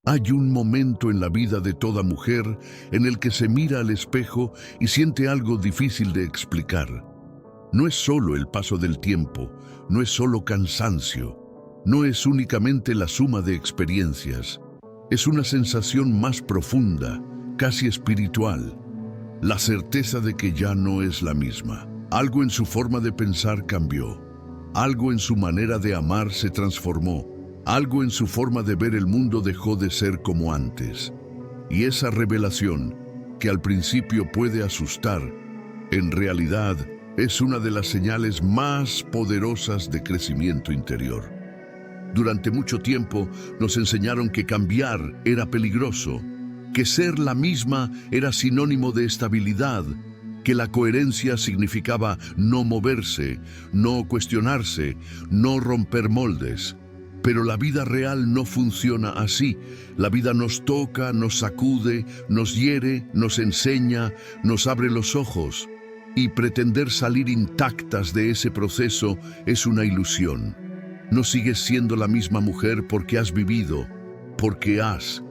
Hay un momento en la vida de toda mujer en el que se mira al espejo y siente algo difícil de explicar. No es solo el paso del tiempo, no es solo cansancio, no es únicamente la suma de experiencias. Es una sensación más profunda, casi espiritual, la certeza de que ya no es la misma. Algo en su forma de pensar cambió, algo en su manera de amar se transformó, algo en su forma de ver el mundo dejó de ser como antes. Y esa revelación, que al principio puede asustar, en realidad es una de las señales más poderosas de crecimiento interior. Durante mucho tiempo nos enseñaron que cambiar era peligroso, que ser la misma era sinónimo de estabilidad, que la coherencia significaba no moverse, no cuestionarse, no romper moldes. Pero la vida real no funciona así. La vida nos toca, nos sacude, nos hiere, nos enseña, nos abre los ojos. Y pretender salir intactas de ese proceso es una ilusión. No sigues siendo la misma mujer porque has vivido, porque has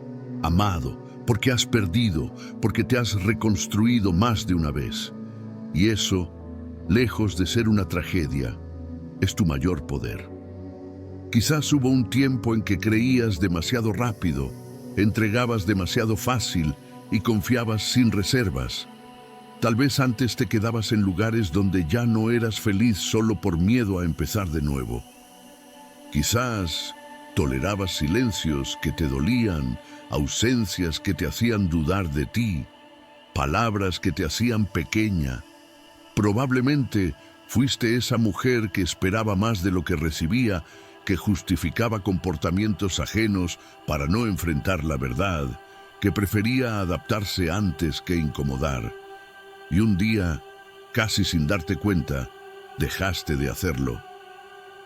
amado, porque has perdido, porque te has reconstruido más de una vez. Y eso, lejos de ser una tragedia, es tu mayor poder. Quizás hubo un tiempo en que creías demasiado rápido, entregabas demasiado fácil y confiabas sin reservas. Tal vez antes te quedabas en lugares donde ya no eras feliz solo por miedo a empezar de nuevo. Quizás tolerabas silencios que te dolían, ausencias que te hacían dudar de ti, palabras que te hacían pequeña. Probablemente fuiste esa mujer que esperaba más de lo que recibía, que justificaba comportamientos ajenos para no enfrentar la verdad, que prefería adaptarse antes que incomodar. Y un día, casi sin darte cuenta, dejaste de hacerlo.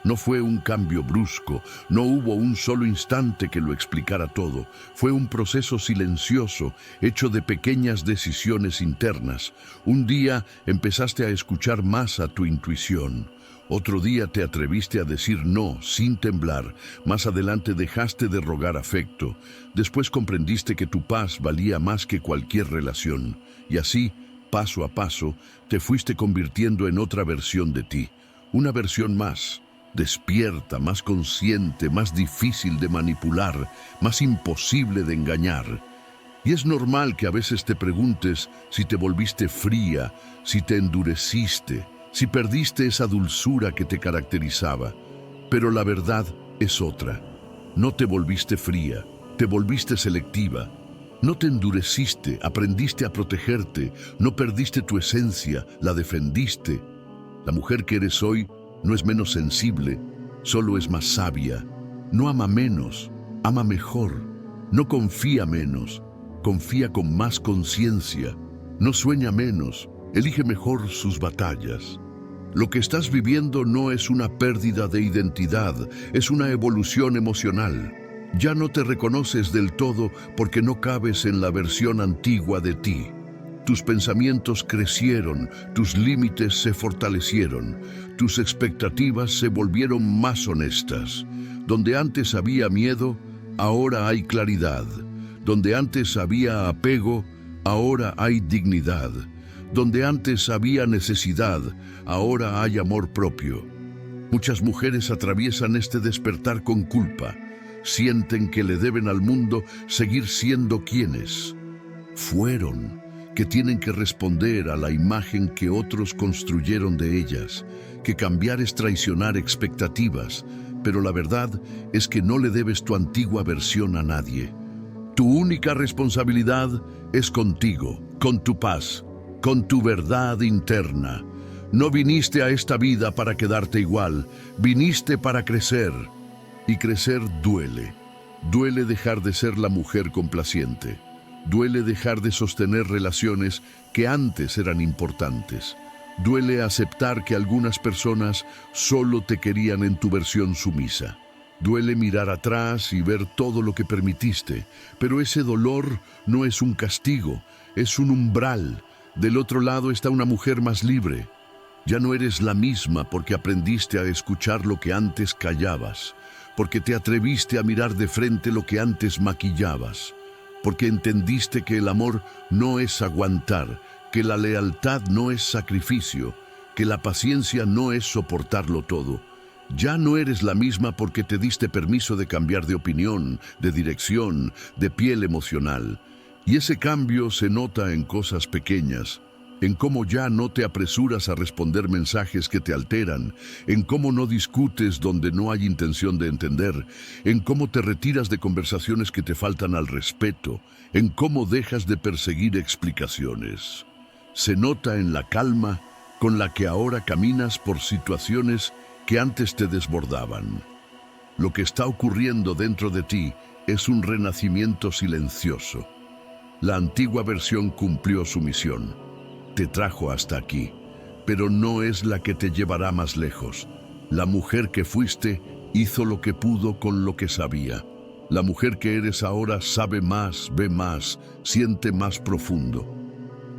No fue un cambio brusco, no hubo un solo instante que lo explicara todo. Fue un proceso silencioso, hecho de pequeñas decisiones internas. Un día empezaste a escuchar más a tu intuición. Otro día te atreviste a decir no, sin temblar. Más adelante dejaste de rogar afecto. Después comprendiste que tu paz valía más que cualquier relación. Y así, paso a paso, te fuiste convirtiendo en otra versión de ti. Una versión más despierta, más consciente, más difícil de manipular, más imposible de engañar. Y es normal que a veces te preguntes si te volviste fría, si te endureciste, si perdiste esa dulzura que te caracterizaba. Pero la verdad es otra. No te volviste fría, te volviste selectiva. No te endureciste, aprendiste a protegerte, no perdiste tu esencia, la defendiste. La mujer que eres hoy no es menos sensible, solo es más sabia. No ama menos, ama mejor. No confía menos, confía con más conciencia. No sueña menos, elige mejor sus batallas. Lo que estás viviendo no es una pérdida de identidad, es una evolución emocional. Ya no te reconoces del todo porque no cabes en la versión antigua de ti. Tus pensamientos crecieron, tus límites se fortalecieron, tus expectativas se volvieron más honestas. Donde antes había miedo, ahora hay claridad. Donde antes había apego, ahora hay dignidad. Donde antes había necesidad, ahora hay amor propio. Muchas mujeres atraviesan este despertar con culpa. Sienten que le deben al mundo seguir siendo quienes fueron, que tienen que responder a la imagen que otros construyeron de ellas, que cambiar es traicionar expectativas, pero la verdad es que no le debes tu antigua versión a nadie. Tu única responsabilidad es contigo, con tu paz, con tu verdad interna. No viniste a esta vida para quedarte igual, viniste para crecer. Y crecer duele. Duele dejar de ser la mujer complaciente. Duele dejar de sostener relaciones que antes eran importantes. Duele aceptar que algunas personas solo te querían en tu versión sumisa. Duele mirar atrás y ver todo lo que permitiste, pero ese dolor no es un castigo, es un umbral. Del otro lado está una mujer más libre. Ya no eres la misma porque aprendiste a escuchar lo que antes callabas, porque te atreviste a mirar de frente lo que antes maquillabas, porque entendiste que el amor no es aguantar, que la lealtad no es sacrificio, que la paciencia no es soportarlo todo. Ya no eres la misma porque te diste permiso de cambiar de opinión, de dirección, de piel emocional. Y ese cambio se nota en cosas pequeñas, en cómo ya no te apresuras a responder mensajes que te alteran, en cómo no discutes donde no hay intención de entender, en cómo te retiras de conversaciones que te faltan al respeto, en cómo dejas de perseguir explicaciones. Se nota en la calma con la que ahora caminas por situaciones que antes te desbordaban. Lo que está ocurriendo dentro de ti es un renacimiento silencioso. La antigua versión cumplió su misión. Te trajo hasta aquí, pero no es la que te llevará más lejos. La mujer que fuiste hizo lo que pudo con lo que sabía. La mujer que eres ahora sabe más, ve más, siente más profundo.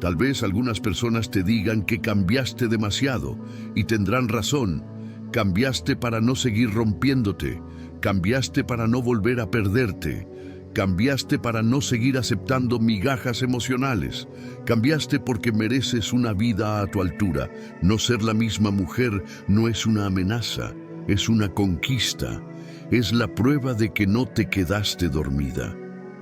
Tal vez algunas personas te digan que cambiaste demasiado y tendrán razón. Cambiaste para no seguir rompiéndote, cambiaste para no volver a perderte, cambiaste para no seguir aceptando migajas emocionales, cambiaste porque mereces una vida a tu altura. No ser la misma mujer no es una amenaza, es una conquista, es la prueba de que no te quedaste dormida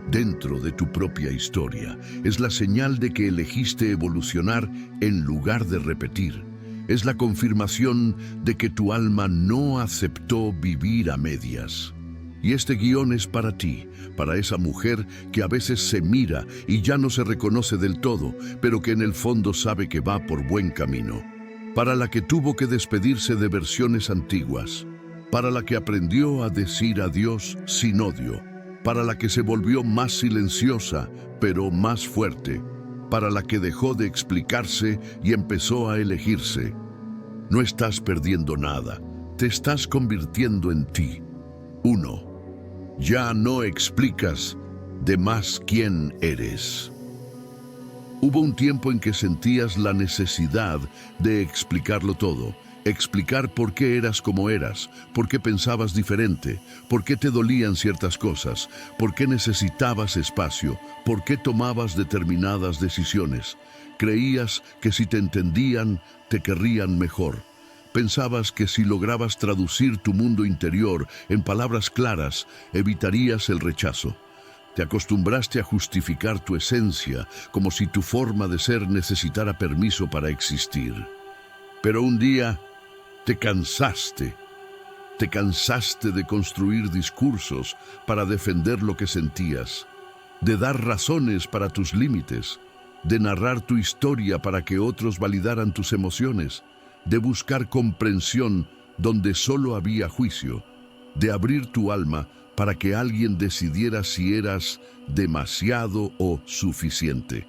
dentro de tu propia historia, es la señal de que elegiste evolucionar en lugar de repetir. Es la confirmación de que tu alma no aceptó vivir a medias. Y este guión es para ti, para esa mujer que a veces se mira y ya no se reconoce del todo, pero que en el fondo sabe que va por buen camino. Para la que tuvo que despedirse de versiones antiguas. Para la que aprendió a decir adiós sin odio. Para la que se volvió más silenciosa, pero más fuerte. Para la que dejó de explicarse y empezó a elegirse. No estás perdiendo nada, te estás convirtiendo en ti. 1. Ya no explicas de más quién eres. Hubo un tiempo en que sentías la necesidad de explicarlo todo. Explicar por qué eras como eras, por qué pensabas diferente, por qué te dolían ciertas cosas, por qué necesitabas espacio, por qué tomabas determinadas decisiones. Creías que si te entendían, te querrían mejor. Pensabas que si lograbas traducir tu mundo interior en palabras claras, evitarías el rechazo. Te acostumbraste a justificar tu esencia como si tu forma de ser necesitara permiso para existir. Pero un día te cansaste de construir discursos para defender lo que sentías, de dar razones para tus límites, de narrar tu historia para que otros validaran tus emociones, de buscar comprensión donde solo había juicio, de abrir tu alma para que alguien decidiera si eras demasiado o suficiente.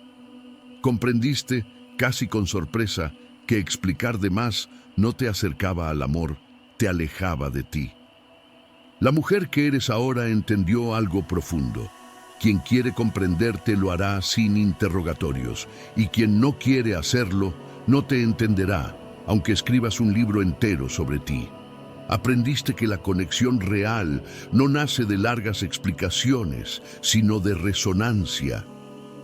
Comprendiste, casi con sorpresa, que explicar de más no te acercaba al amor, te alejaba de ti. La mujer que eres ahora entendió algo profundo. Quien quiere comprenderte lo hará sin interrogatorios, y quien no quiere hacerlo no te entenderá, aunque escribas un libro entero sobre ti. Aprendiste que la conexión real no nace de largas explicaciones, sino de resonancia,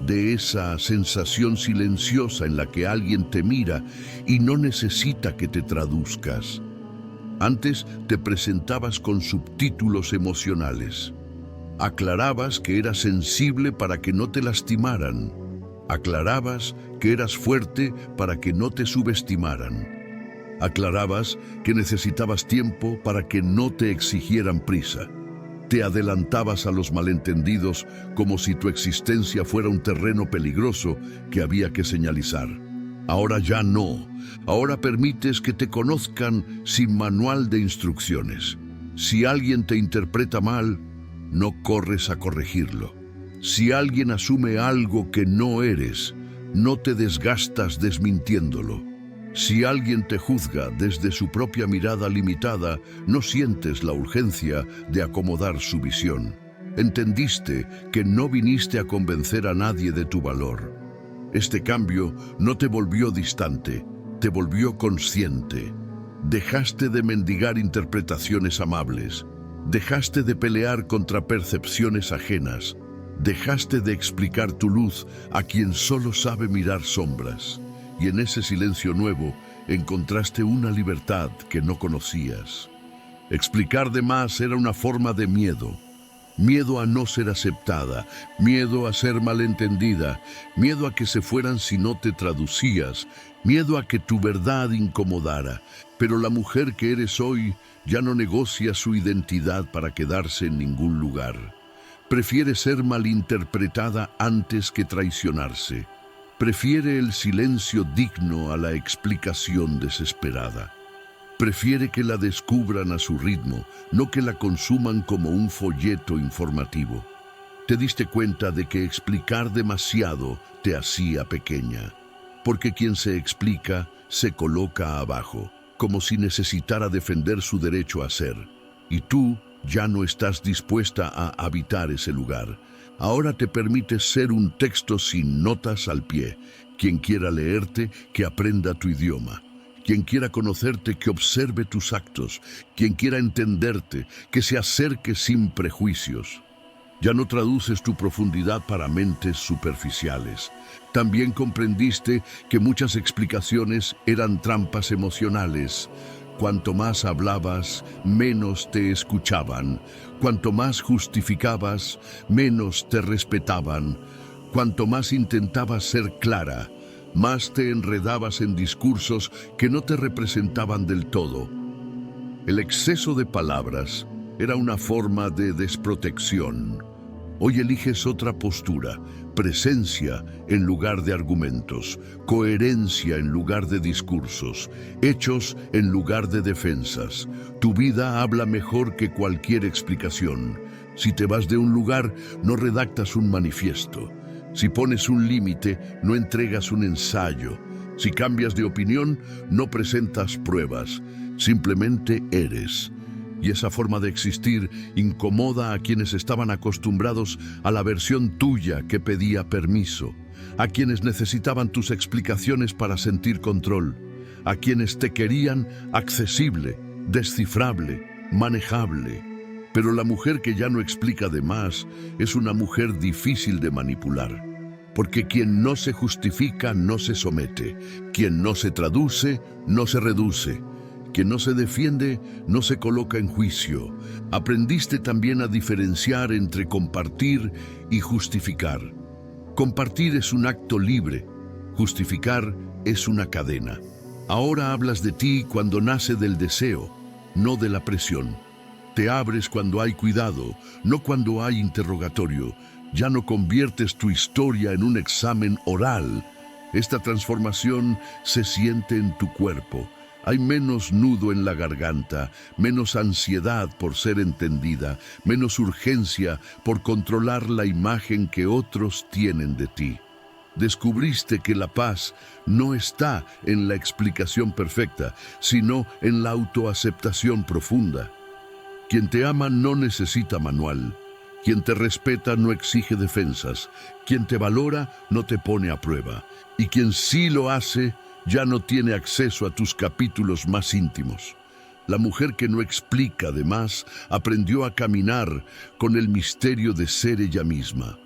de esa sensación silenciosa en la que alguien te mira y no necesita que te traduzcas. Antes te presentabas con subtítulos emocionales. Aclarabas que eras sensible para que no te lastimaran. Aclarabas que eras fuerte para que no te subestimaran. Aclarabas que necesitabas tiempo para que no te exigieran prisa. Te adelantabas a los malentendidos como si tu existencia fuera un terreno peligroso que había que señalizar. Ahora ya no. Ahora permites que te conozcan sin manual de instrucciones. Si alguien te interpreta mal, no corres a corregirlo. Si alguien asume algo que no eres, no te desgastas desmintiéndolo. Si alguien te juzga desde su propia mirada limitada, no sientes la urgencia de acomodar su visión. Entendiste que no viniste a convencer a nadie de tu valor. Este cambio no te volvió distante, te volvió consciente. Dejaste de mendigar interpretaciones amables. Dejaste de pelear contra percepciones ajenas. Dejaste de explicar tu luz a quien solo sabe mirar sombras. Y en ese silencio nuevo encontraste una libertad que no conocías. Explicar de más era una forma de miedo. Miedo a no ser aceptada, miedo a ser malentendida, miedo a que se fueran si no te traducías, miedo a que tu verdad incomodara. Pero la mujer que eres hoy ya no negocia su identidad para quedarse en ningún lugar. Prefiere ser malinterpretada antes que traicionarse. Prefiere el silencio digno a la explicación desesperada. Prefiere que la descubran a su ritmo, no que la consuman como un folleto informativo. Te diste cuenta de que explicar demasiado te hacía pequeña, porque quien se explica se coloca abajo, como si necesitara defender su derecho a ser. Y tú ya no estás dispuesta a habitar ese lugar. Ahora te permites ser un texto sin notas al pie. Quien quiera leerte, que aprenda tu idioma. Quien quiera conocerte, que observe tus actos. Quien quiera entenderte, que se acerque sin prejuicios. Ya no traduces tu profundidad para mentes superficiales. También comprendiste que muchas explicaciones eran trampas emocionales. Cuanto más hablabas, menos te escuchaban. Cuanto más justificabas, menos te respetaban. Cuanto más intentabas ser clara, más te enredabas en discursos que no te representaban del todo. El exceso de palabras era una forma de desprotección. Hoy eliges otra postura, presencia en lugar de argumentos, coherencia en lugar de discursos, hechos en lugar de defensas. Tu vida habla mejor que cualquier explicación. Si te vas de un lugar, no redactas un manifiesto. Si pones un límite, no entregas un ensayo. Si cambias de opinión, no presentas pruebas. Simplemente eres. Y esa forma de existir incomoda a quienes estaban acostumbrados a la versión tuya que pedía permiso, a quienes necesitaban tus explicaciones para sentir control, a quienes te querían accesible, descifrable, manejable. Pero la mujer que ya no explica de más es una mujer difícil de manipular, porque quien no se justifica no se somete, quien no se traduce no se reduce. Quien no se defiende no se coloca en juicio. Aprendiste también a diferenciar entre compartir y justificar. Compartir es un acto libre, justificar es una cadena. Ahora hablas de ti cuando nace del deseo, no de la presión. Te abres cuando hay cuidado, no cuando hay interrogatorio. Ya no conviertes tu historia en un examen oral. Esta transformación se siente en tu cuerpo. Hay menos nudo en la garganta, menos ansiedad por ser entendida, menos urgencia por controlar la imagen que otros tienen de ti. Descubriste que la paz no está en la explicación perfecta, sino en la autoaceptación profunda. Quien te ama no necesita manual. Quien te respeta no exige defensas. Quien te valora no te pone a prueba. Y quien sí lo hace, ya no tiene acceso a tus capítulos más íntimos. La mujer que no explica, además, aprendió a caminar con el misterio de ser ella misma,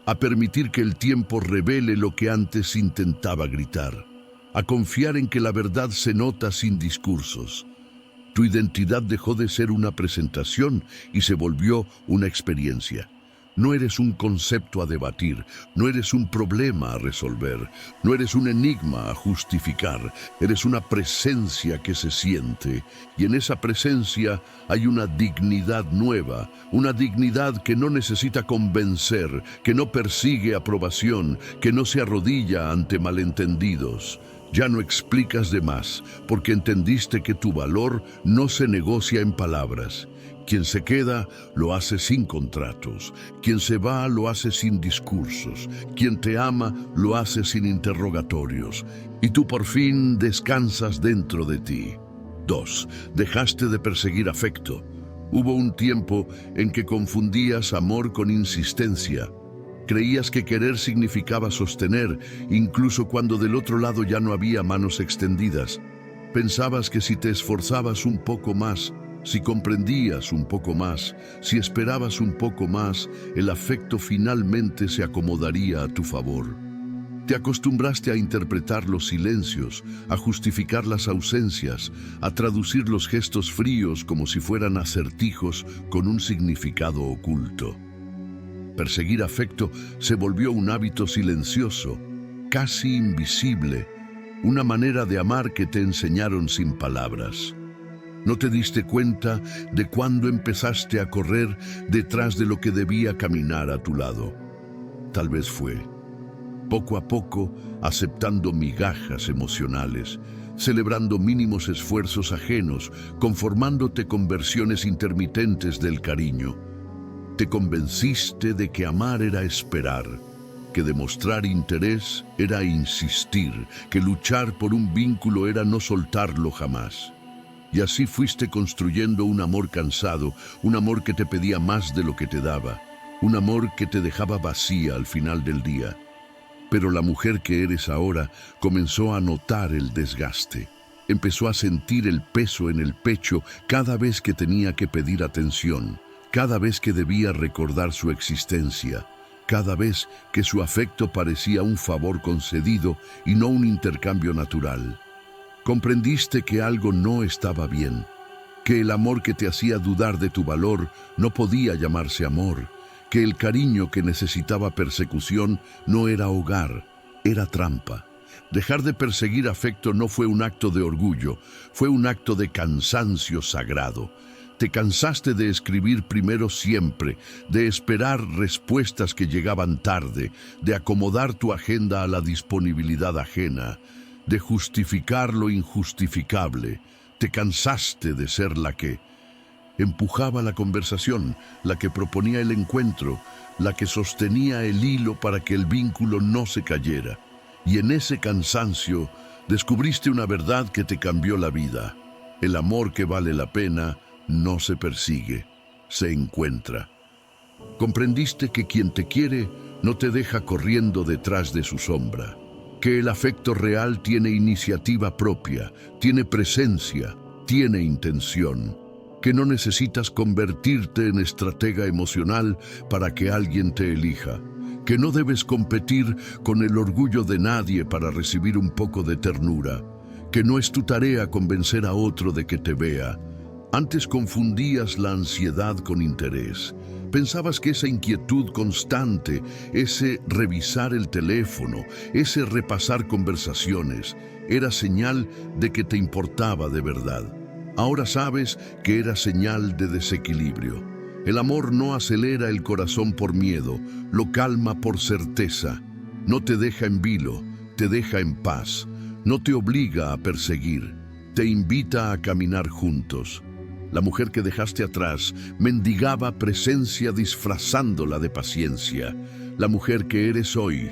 a permitir que el tiempo revele lo que antes intentaba gritar, a confiar en que la verdad se nota sin discursos. Tu identidad dejó de ser una presentación y se volvió una experiencia. No eres un concepto a debatir, no eres un problema a resolver, no eres un enigma a justificar, eres una presencia que se siente, y en esa presencia hay una dignidad nueva, una dignidad que no necesita convencer, que no persigue aprobación, que no se arrodilla ante malentendidos. Ya no explicas de más, porque entendiste que tu valor no se negocia en palabras. Quien se queda, lo hace sin contratos. Quien se va, lo hace sin discursos. Quien te ama, lo hace sin interrogatorios. Y tú por fin descansas dentro de ti. 2. Dejaste de perseguir afecto. Hubo un tiempo en que confundías amor con insistencia. Creías que querer significaba sostener, incluso cuando del otro lado ya no había manos extendidas. Pensabas que si te esforzabas un poco más, Si comprendías un poco más, si esperabas un poco más, el afecto finalmente se acomodaría a tu favor. Te acostumbraste a interpretar los silencios, a justificar las ausencias, a traducir los gestos fríos como si fueran acertijos con un significado oculto. Perseguir afecto se volvió un hábito silencioso, casi invisible, una manera de amar que te enseñaron sin palabras. No te diste cuenta de cuándo empezaste a correr detrás de lo que debía caminar a tu lado. Tal vez fue, poco a poco, aceptando migajas emocionales, celebrando mínimos esfuerzos ajenos, conformándote con versiones intermitentes del cariño. Te convenciste de que amar era esperar, que demostrar interés era insistir, que luchar por un vínculo era no soltarlo jamás. Y así fuiste construyendo un amor cansado, un amor que te pedía más de lo que te daba, un amor que te dejaba vacía al final del día. Pero la mujer que eres ahora comenzó a notar el desgaste. Empezó a sentir el peso en el pecho cada vez que tenía que pedir atención, cada vez que debía recordar su existencia, cada vez que su afecto parecía un favor concedido y no un intercambio natural. Comprendiste que algo no estaba bien, que el amor que te hacía dudar de tu valor no podía llamarse amor, que el cariño que necesitaba persecución no era hogar, era trampa. Dejar de perseguir afecto no fue un acto de orgullo, fue un acto de cansancio sagrado. Te cansaste de escribir primero siempre, de esperar respuestas que llegaban tarde, de acomodar tu agenda a la disponibilidad ajena, de justificar lo injustificable. Te cansaste de ser la que empujaba la conversación, la que proponía el encuentro, la que sostenía el hilo para que el vínculo no se cayera. Y en ese cansancio descubriste una verdad que te cambió la vida. El amor que vale la pena no se persigue, se encuentra. Comprendiste que quien te quiere no te deja corriendo detrás de su sombra, que el afecto real tiene iniciativa propia, tiene presencia, tiene intención, que no necesitas convertirte en estratega emocional para que alguien te elija, que no debes competir con el orgullo de nadie para recibir un poco de ternura, que no es tu tarea convencer a otro de que te vea. Antes confundías la ansiedad con interés. Pensabas que esa inquietud constante, ese revisar el teléfono, ese repasar conversaciones, era señal de que te importaba de verdad. Ahora sabes que era señal de desequilibrio. El amor no acelera el corazón por miedo, lo calma por certeza. No te deja en vilo, te deja en paz. No te obliga a perseguir, te invita a caminar juntos. La mujer que dejaste atrás mendigaba presencia disfrazándola de paciencia. La mujer que eres hoy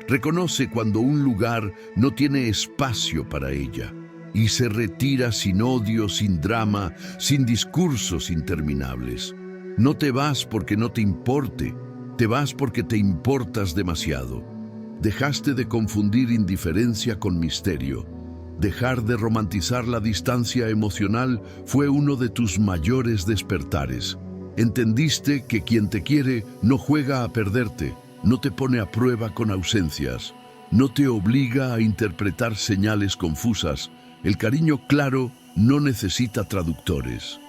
reconoce cuando un lugar no tiene espacio para ella y se retira sin odio, sin drama, sin discursos interminables. No te vas porque no te importe, te vas porque te importas demasiado. Dejaste de confundir indiferencia con misterio. Dejar de romantizar la distancia emocional fue uno de tus mayores despertares. Entendiste que quien te quiere no juega a perderte, no te pone a prueba con ausencias, no te obliga a interpretar señales confusas. El cariño claro no necesita traductores.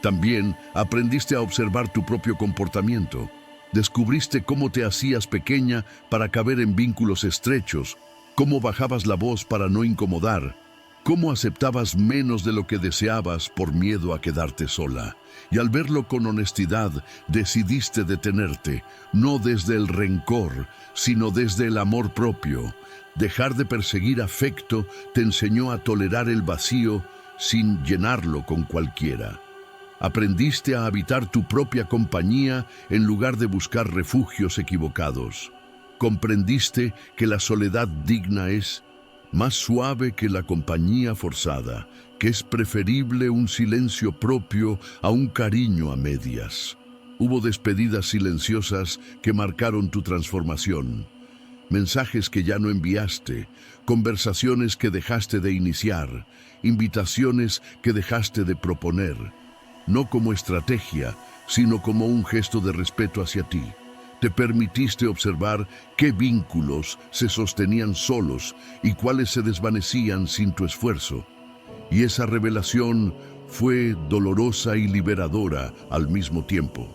También aprendiste a observar tu propio comportamiento. Descubriste cómo te hacías pequeña para caber en vínculos estrechos, cómo bajabas la voz para no incomodar, cómo aceptabas menos de lo que deseabas por miedo a quedarte sola. Y al verlo con honestidad, decidiste detenerte, no desde el rencor, sino desde el amor propio. Dejar de perseguir afecto te enseñó a tolerar el vacío sin llenarlo con cualquiera. Aprendiste a habitar tu propia compañía en lugar de buscar refugios equivocados. Comprendiste que la soledad digna es más suave que la compañía forzada, que es preferible un silencio propio a un cariño a medias. Hubo despedidas silenciosas que marcaron tu transformación. Mensajes que ya no enviaste, conversaciones que dejaste de iniciar, invitaciones que dejaste de proponer. no como estrategia, sino como un gesto de respeto hacia ti. Te permitiste observar qué vínculos se sostenían solos y cuáles se desvanecían sin tu esfuerzo. Y esa revelación fue dolorosa y liberadora al mismo tiempo.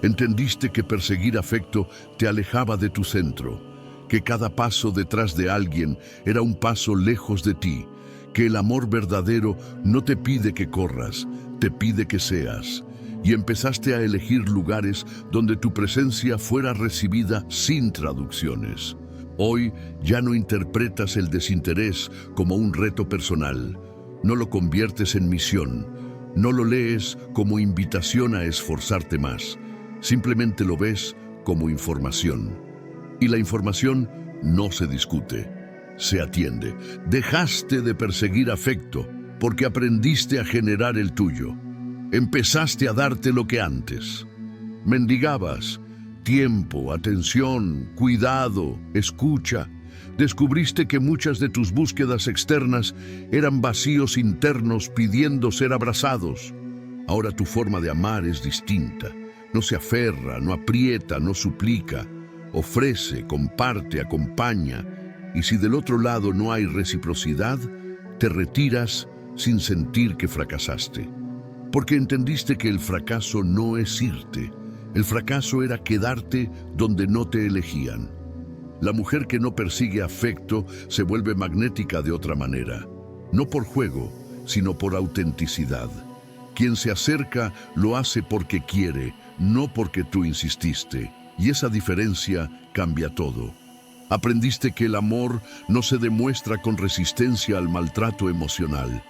Entendiste que perseguir afecto te alejaba de tu centro, que cada paso detrás de alguien era un paso lejos de ti, que el amor verdadero no te pide que corras, te pide que seas. Y empezaste a elegir lugares donde tu presencia fuera recibida sin traducciones. Hoy ya no interpretas el desinterés como un reto personal, no lo conviertes en misión, no lo lees como invitación a esforzarte más, simplemente lo ves como información. Y la información no se discute, se atiende. Dejaste de perseguir afecto porque aprendiste a generar el tuyo. Empezaste a darte lo que antes mendigabas: tiempo, atención, cuidado, escucha. Descubriste que muchas de tus búsquedas externas eran vacíos internos pidiendo ser abrazados. Ahora tu forma de amar es distinta. No se aferra, no aprieta, no suplica. Ofrece, comparte, acompaña. Y si del otro lado no hay reciprocidad, te retiras sin sentir que fracasaste. Porque entendiste que el fracaso no es irte. El fracaso era quedarte donde no te elegían. La mujer que no persigue afecto se vuelve magnética de otra manera. No por juego, sino por autenticidad. Quien se acerca lo hace porque quiere, no porque tú insististe. Y esa diferencia cambia todo. Aprendiste que el amor no se demuestra con resistencia al maltrato emocional,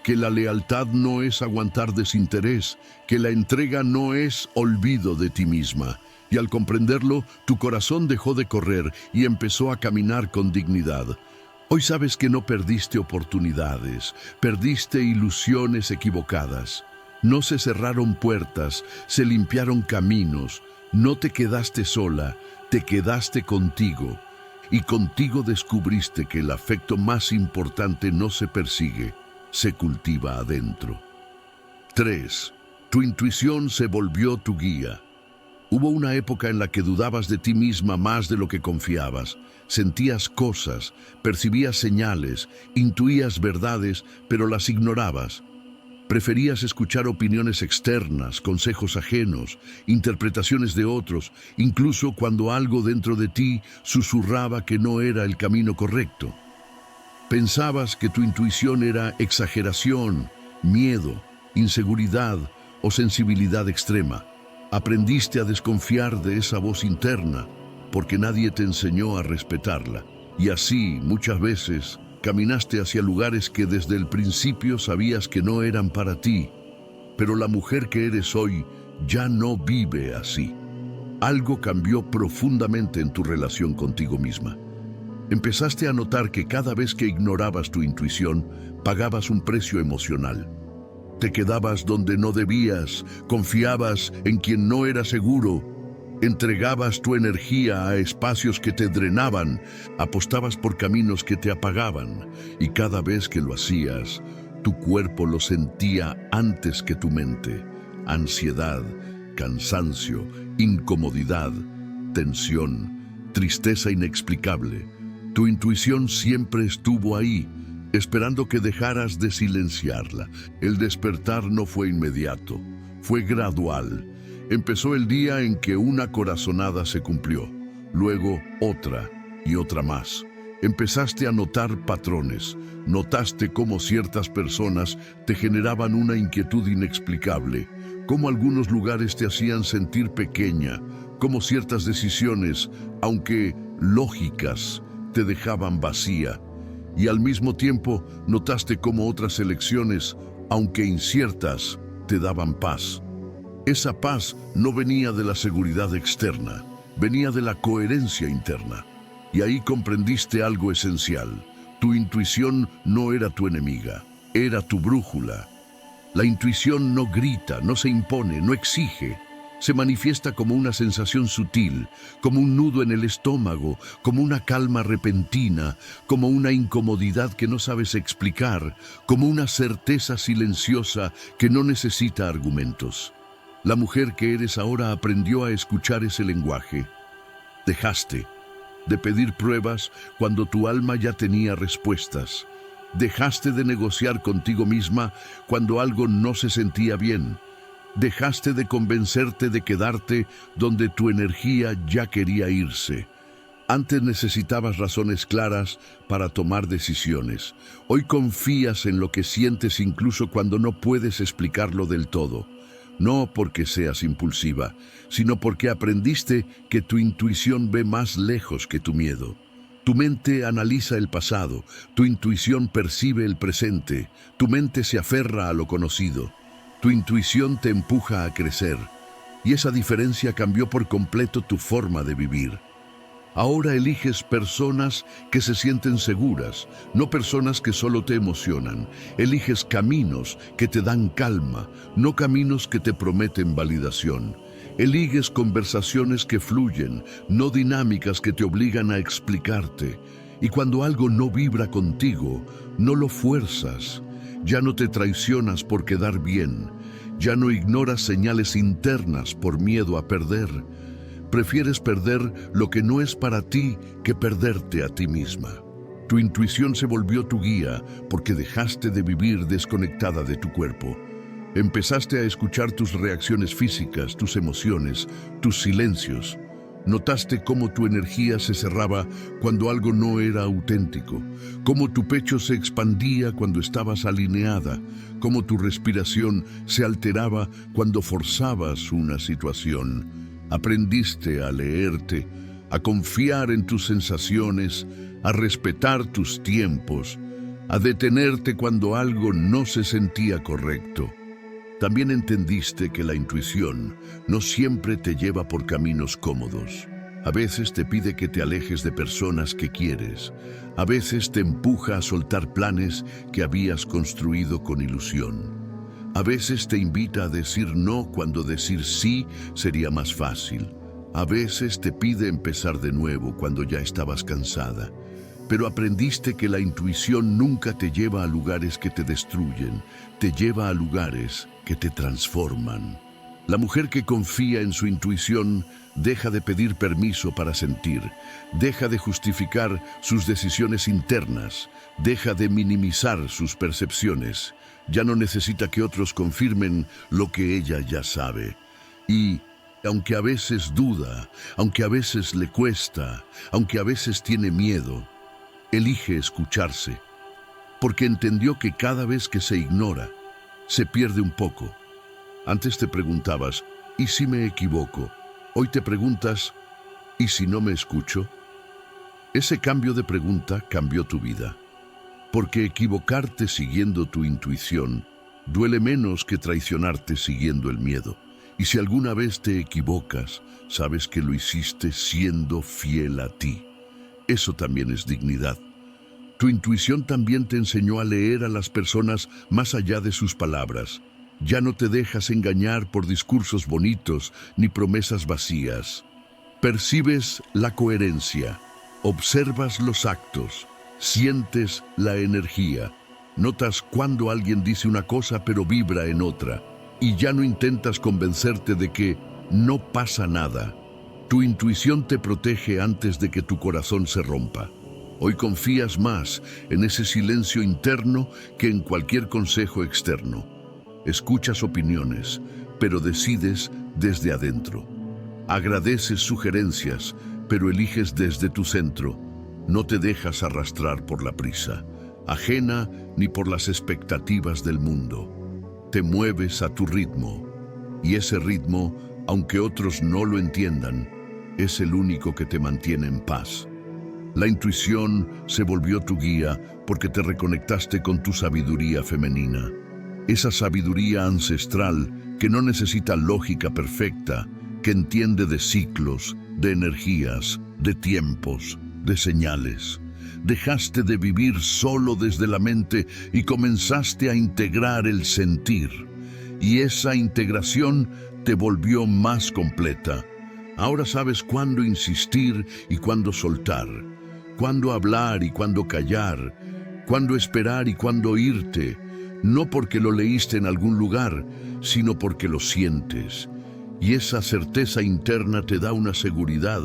que la lealtad no es aguantar desinterés, que la entrega no es olvido de ti misma. Y al comprenderlo, tu corazón dejó de correr y empezó a caminar con dignidad. Hoy sabes que no perdiste oportunidades, perdiste ilusiones equivocadas. No se cerraron puertas, se limpiaron caminos. No te quedaste sola, te quedaste contigo. Y contigo descubriste que el afecto más importante no se persigue, se cultiva adentro. 3. Tu intuición se volvió tu guía. Hubo una época en la que dudabas de ti misma más de lo que confiabas. Sentías cosas, percibías señales, intuías verdades, pero las ignorabas. Preferías escuchar opiniones externas, consejos ajenos, interpretaciones de otros, incluso cuando algo dentro de ti susurraba que no era el camino correcto. Pensabas que tu intuición era exageración, miedo, inseguridad o sensibilidad extrema. Aprendiste a desconfiar de esa voz interna porque nadie te enseñó a respetarla. Y así, muchas veces, caminaste hacia lugares que desde el principio sabías que no eran para ti. Pero la mujer que eres hoy ya no vive así. Algo cambió profundamente en tu relación contigo misma. Empezaste a notar que cada vez que ignorabas tu intuición, pagabas un precio emocional. Te quedabas donde no debías, confiabas en quien no era seguro, entregabas tu energía a espacios que te drenaban, apostabas por caminos que te apagaban, y cada vez que lo hacías, tu cuerpo lo sentía antes que tu mente. Ansiedad, cansancio, incomodidad, tensión, tristeza inexplicable. Tu intuición siempre estuvo ahí, esperando que dejaras de silenciarla. El despertar no fue inmediato, fue gradual. Empezó el día en que una corazonada se cumplió, luego otra y otra más. Empezaste a notar patrones, notaste cómo ciertas personas te generaban una inquietud inexplicable, cómo algunos lugares te hacían sentir pequeña, cómo ciertas decisiones, aunque lógicas, te dejaban vacía. Y al mismo tiempo notaste cómo otras elecciones, aunque inciertas, te daban paz. Esa paz no venía de la seguridad externa, venía de la coherencia interna. Y ahí comprendiste algo esencial. Tu intuición no era tu enemiga, era tu brújula. La intuición no grita, no se impone, no exige. Se manifiesta como una sensación sutil, como un nudo en el estómago, como una calma repentina, como una incomodidad que no sabes explicar, como una certeza silenciosa que no necesita argumentos. La mujer que eres ahora aprendió a escuchar ese lenguaje. Dejaste de pedir pruebas cuando tu alma ya tenía respuestas. Dejaste de negociar contigo misma cuando algo no se sentía bien. Dejaste de convencerte de quedarte donde tu energía ya quería irse. Antes necesitabas razones claras para tomar decisiones. Hoy confías en lo que sientes incluso cuando no puedes explicarlo del todo. No porque seas impulsiva, sino porque aprendiste que tu intuición ve más lejos que tu miedo. Tu mente analiza el pasado, tu intuición percibe el presente, tu mente se aferra a lo conocido. Tu intuición te empuja a crecer, y esa diferencia cambió por completo tu forma de vivir. Ahora eliges personas que se sienten seguras, no personas que solo te emocionan. Eliges caminos que te dan calma, no caminos que te prometen validación. Eliges conversaciones que fluyen, no dinámicas que te obligan a explicarte. Y cuando algo no vibra contigo, no lo fuerzas. Ya no te traicionas por quedar bien. Ya no ignoras señales internas por miedo a perder. Prefieres perder lo que no es para ti que perderte a ti misma. Tu intuición se volvió tu guía porque dejaste de vivir desconectada de tu cuerpo. Empezaste a escuchar tus reacciones físicas, tus emociones, tus silencios. Notaste cómo tu energía se cerraba cuando algo no era auténtico, cómo tu pecho se expandía cuando estabas alineada, cómo tu respiración se alteraba cuando forzabas una situación. Aprendiste a leerte, a confiar en tus sensaciones, a respetar tus tiempos, a detenerte cuando algo no se sentía correcto. También entendiste que la intuición no siempre te lleva por caminos cómodos. A veces te pide que te alejes de personas que quieres. A veces te empuja a soltar planes que habías construido con ilusión. A veces te invita a decir no cuando decir sí sería más fácil. A veces te pide empezar de nuevo cuando ya estabas cansada. Pero aprendiste que la intuición nunca te lleva a lugares que te destruyen, te lleva a lugares que te transforman. La mujer que confía en su intuición deja de pedir permiso para sentir, deja de justificar sus decisiones internas, deja de minimizar sus percepciones. Ya no necesita que otros confirmen lo que ella ya sabe. Y aunque a veces duda, aunque a veces le cuesta, aunque a veces tiene miedo, elige escucharse, porque entendió que cada vez que se ignora, se pierde un poco. Antes te preguntabas, ¿y si me equivoco? Hoy te preguntas, ¿y si no me escucho? Ese cambio de pregunta cambió tu vida, porque equivocarte siguiendo tu intuición duele menos que traicionarte siguiendo el miedo. Y si alguna vez te equivocas, sabes que lo hiciste siendo fiel a ti. Eso también es dignidad. Tu intuición también te enseñó a leer a las personas más allá de sus palabras. Ya no te dejas engañar por discursos bonitos ni promesas vacías. Percibes la coherencia, observas los actos, sientes la energía. Notas cuando alguien dice una cosa pero vibra en otra. Y ya no intentas convencerte de que no pasa nada. Tu intuición te protege antes de que tu corazón se rompa. Hoy confías más en ese silencio interno que en cualquier consejo externo. Escuchas opiniones, pero decides desde adentro. Agradeces sugerencias, pero eliges desde tu centro. No te dejas arrastrar por la prisa, ajena ni por las expectativas del mundo. Te mueves a tu ritmo, y ese ritmo, aunque otros no lo entiendan, es el único que te mantiene en paz. La intuición se volvió tu guía porque te reconectaste con tu sabiduría femenina. Esa sabiduría ancestral que no necesita lógica perfecta, que entiende de ciclos, de energías, de tiempos, de señales. Dejaste de vivir solo desde la mente y comenzaste a integrar el sentir. Y esa integración te volvió más completa. Ahora sabes cuándo insistir y cuándo soltar, cuándo hablar y cuándo callar, cuándo esperar y cuándo irte, no porque lo leíste en algún lugar, sino porque lo sientes. Y esa certeza interna te da una seguridad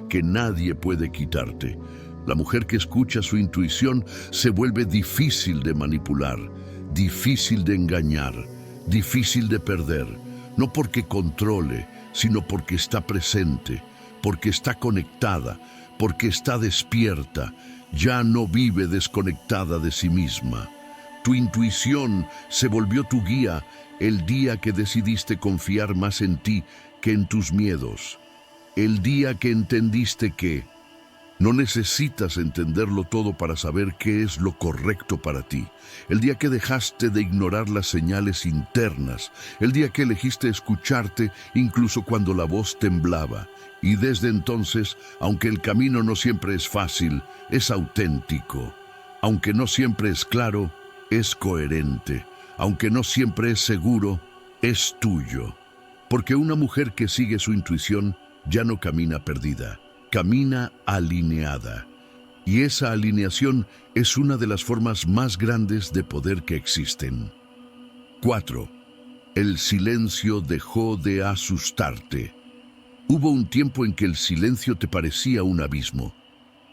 que nadie puede quitarte. La mujer que escucha su intuición se vuelve difícil de manipular, difícil de engañar, difícil de perder, no porque controle, sino porque está presente, porque está conectada, porque está despierta, ya no vive desconectada de sí misma. Tu intuición se volvió tu guía el día que decidiste confiar más en ti que en tus miedos. El día que entendiste que no necesitas entenderlo todo para saber qué es lo correcto para ti. El día que dejaste de ignorar las señales internas. El día que elegiste escucharte incluso cuando la voz temblaba. Y desde entonces, aunque el camino no siempre es fácil, es auténtico. Aunque no siempre es claro, es coherente. Aunque no siempre es seguro, es tuyo. Porque una mujer que sigue su intuición ya no camina perdida, camina alineada. Y esa alineación es una de las formas más grandes de poder que existen. 4. El silencio dejó de asustarte. Hubo un tiempo en que el silencio te parecía un abismo.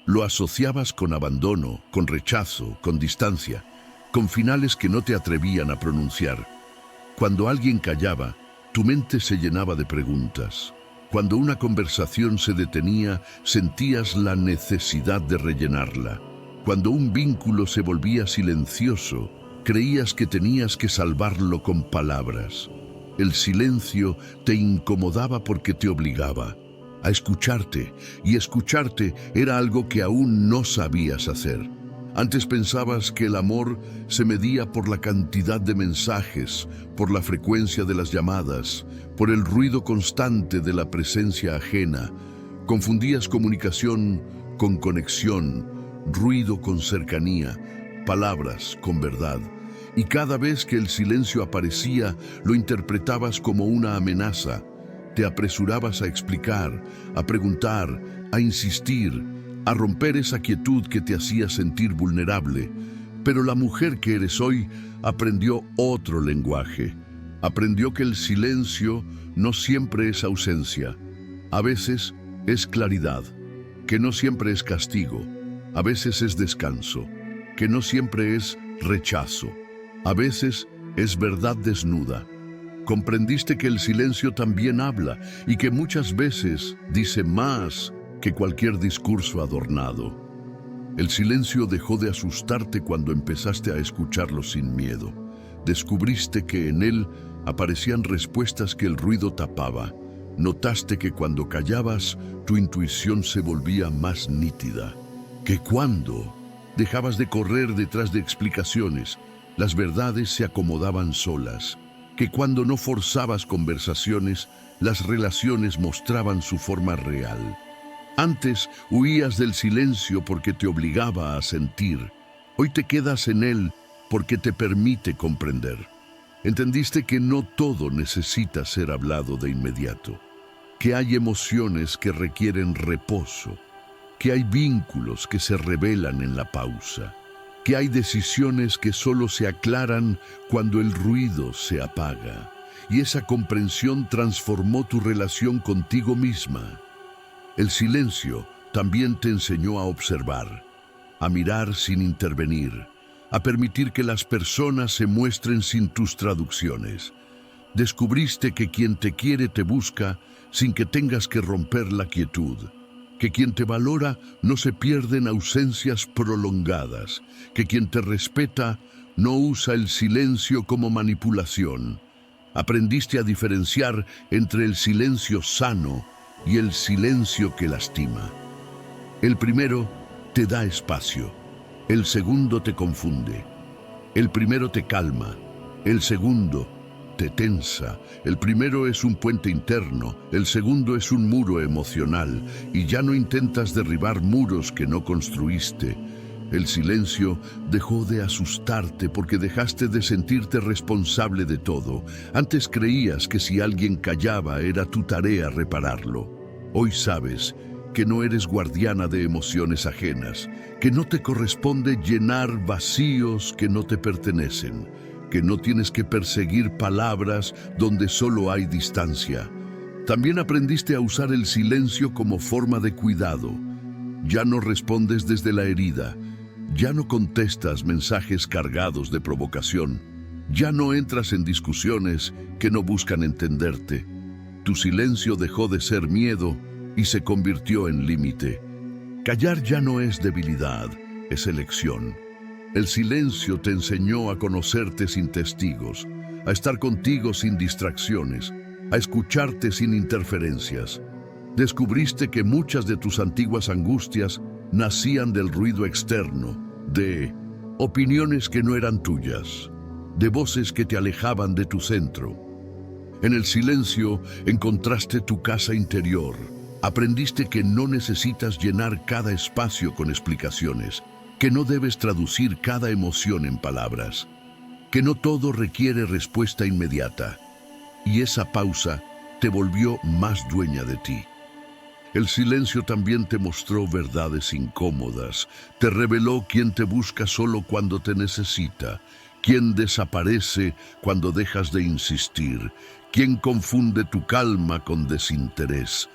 Lo asociabas con abandono, con rechazo, con distancia, con finales que no te atrevían a pronunciar. Cuando alguien callaba, tu mente se llenaba de preguntas. Cuando una conversación se detenía, sentías la necesidad de rellenarla. Cuando un vínculo se volvía silencioso, creías que tenías que salvarlo con palabras. El silencio te incomodaba porque te obligaba a escucharte, y escucharte era algo que aún no sabías hacer. Antes pensabas que el amor se medía por la cantidad de mensajes, por la frecuencia de las llamadas, por el ruido constante de la presencia ajena. Confundías comunicación con conexión, ruido con cercanía, palabras con verdad. Y cada vez que el silencio aparecía, lo interpretabas como una amenaza. Te apresurabas a explicar, a preguntar, a insistir, a romper esa quietud que te hacía sentir vulnerable. Pero la mujer que eres hoy aprendió otro lenguaje. Aprendió que el silencio no siempre es ausencia. A veces es claridad, que no siempre es castigo. A veces es descanso, que no siempre es rechazo. A veces es verdad desnuda. Comprendiste que el silencio también habla y que muchas veces dice más que cualquier discurso adornado. El silencio dejó de asustarte cuando empezaste a escucharlo sin miedo. Descubriste que en él aparecían respuestas que el ruido tapaba. Notaste que cuando callabas, tu intuición se volvía más nítida. Que cuando dejabas de correr detrás de explicaciones, las verdades se acomodaban solas. Que cuando no forzabas conversaciones, las relaciones mostraban su forma real. Antes huías del silencio porque te obligaba a sentir. Hoy te quedas en él porque te permite comprender. Entendiste que no todo necesita ser hablado de inmediato, que hay emociones que requieren reposo, que hay vínculos que se revelan en la pausa, que hay decisiones que solo se aclaran cuando el ruido se apaga. Y esa comprensión transformó tu relación contigo misma. El silencio también te enseñó a observar, a mirar sin intervenir, a permitir que las personas se muestren sin tus traducciones. Descubriste que quien te quiere te busca sin que tengas que romper la quietud, que quien te valora no se pierde en ausencias prolongadas, que quien te respeta no usa el silencio como manipulación. Aprendiste a diferenciar entre el silencio sano y el silencio que lastima. El primero te da espacio, el segundo te confunde. El primero te calma, el segundo te tensa. El primero es un puente interno, el segundo es un muro emocional, y ya no intentas derribar muros que no construiste. El silencio dejó de asustarte porque dejaste de sentirte responsable de todo. Antes creías que si alguien callaba era tu tarea repararlo. Hoy sabes que no eres guardiana de emociones ajenas, que no te corresponde llenar vacíos que no te pertenecen, que no tienes que perseguir palabras donde solo hay distancia. También aprendiste a usar el silencio como forma de cuidado. Ya no respondes desde la herida. Ya no contestas mensajes cargados de provocación. Ya no entras en discusiones que no buscan entenderte. Tu silencio dejó de ser miedo y se convirtió en límite. Callar ya no es debilidad, es elección. El silencio te enseñó a conocerte sin testigos, a estar contigo sin distracciones, a escucharte sin interferencias. Descubriste que muchas de tus antiguas angustias nacían del ruido externo, de opiniones que no eran tuyas, de voces que te alejaban de tu centro. En el silencio encontraste tu casa interior. Aprendiste que no necesitas llenar cada espacio con explicaciones, que no debes traducir cada emoción en palabras, que no todo requiere respuesta inmediata. Y esa pausa te volvió más dueña de ti. El silencio también te mostró verdades incómodas, te reveló quién te busca solo cuando te necesita, quién desaparece cuando dejas de insistir, quién confunde tu calma con desinterés.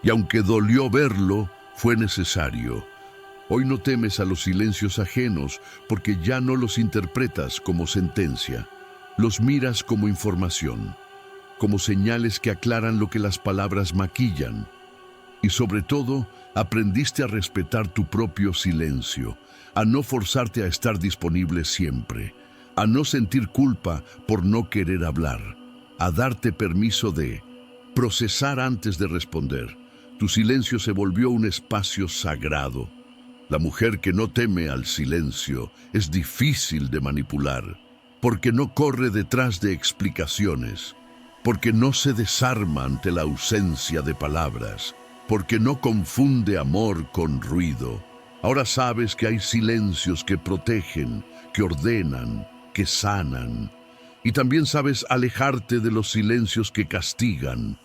Y aunque dolió verlo, fue necesario. Hoy no temes a los silencios ajenos porque ya no los interpretas como sentencia, los miras como información, como señales que aclaran lo que las palabras maquillan. Y sobre todo, aprendiste a respetar tu propio silencio, a no forzarte a estar disponible siempre, a no sentir culpa por no querer hablar, a darte permiso de procesar antes de responder. Tu silencio se volvió un espacio sagrado. La mujer que no teme al silencio es difícil de manipular, porque no corre detrás de explicaciones, porque no se desarma ante la ausencia de palabras, porque no confunde amor con ruido. Ahora sabes que hay silencios que protegen, que ordenan, que sanan. Y también sabes alejarte de los silencios que castigan.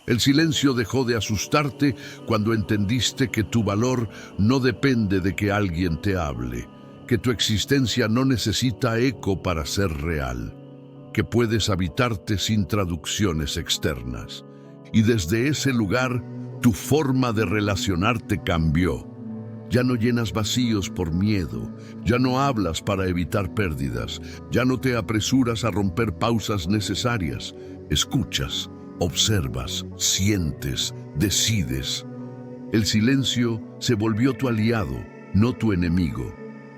El silencio dejó de asustarte cuando entendiste que tu valor no depende de que alguien te hable, que tu existencia no necesita eco para ser real, que puedes habitarte sin traducciones externas. Y desde ese lugar, tu forma de relacionarte cambió. Ya no llenas vacíos por miedo, ya no hablas para evitar pérdidas, ya no te apresuras a romper pausas necesarias. Escuchas, observas, sientes, decides. El silencio se volvió tu aliado, no tu enemigo.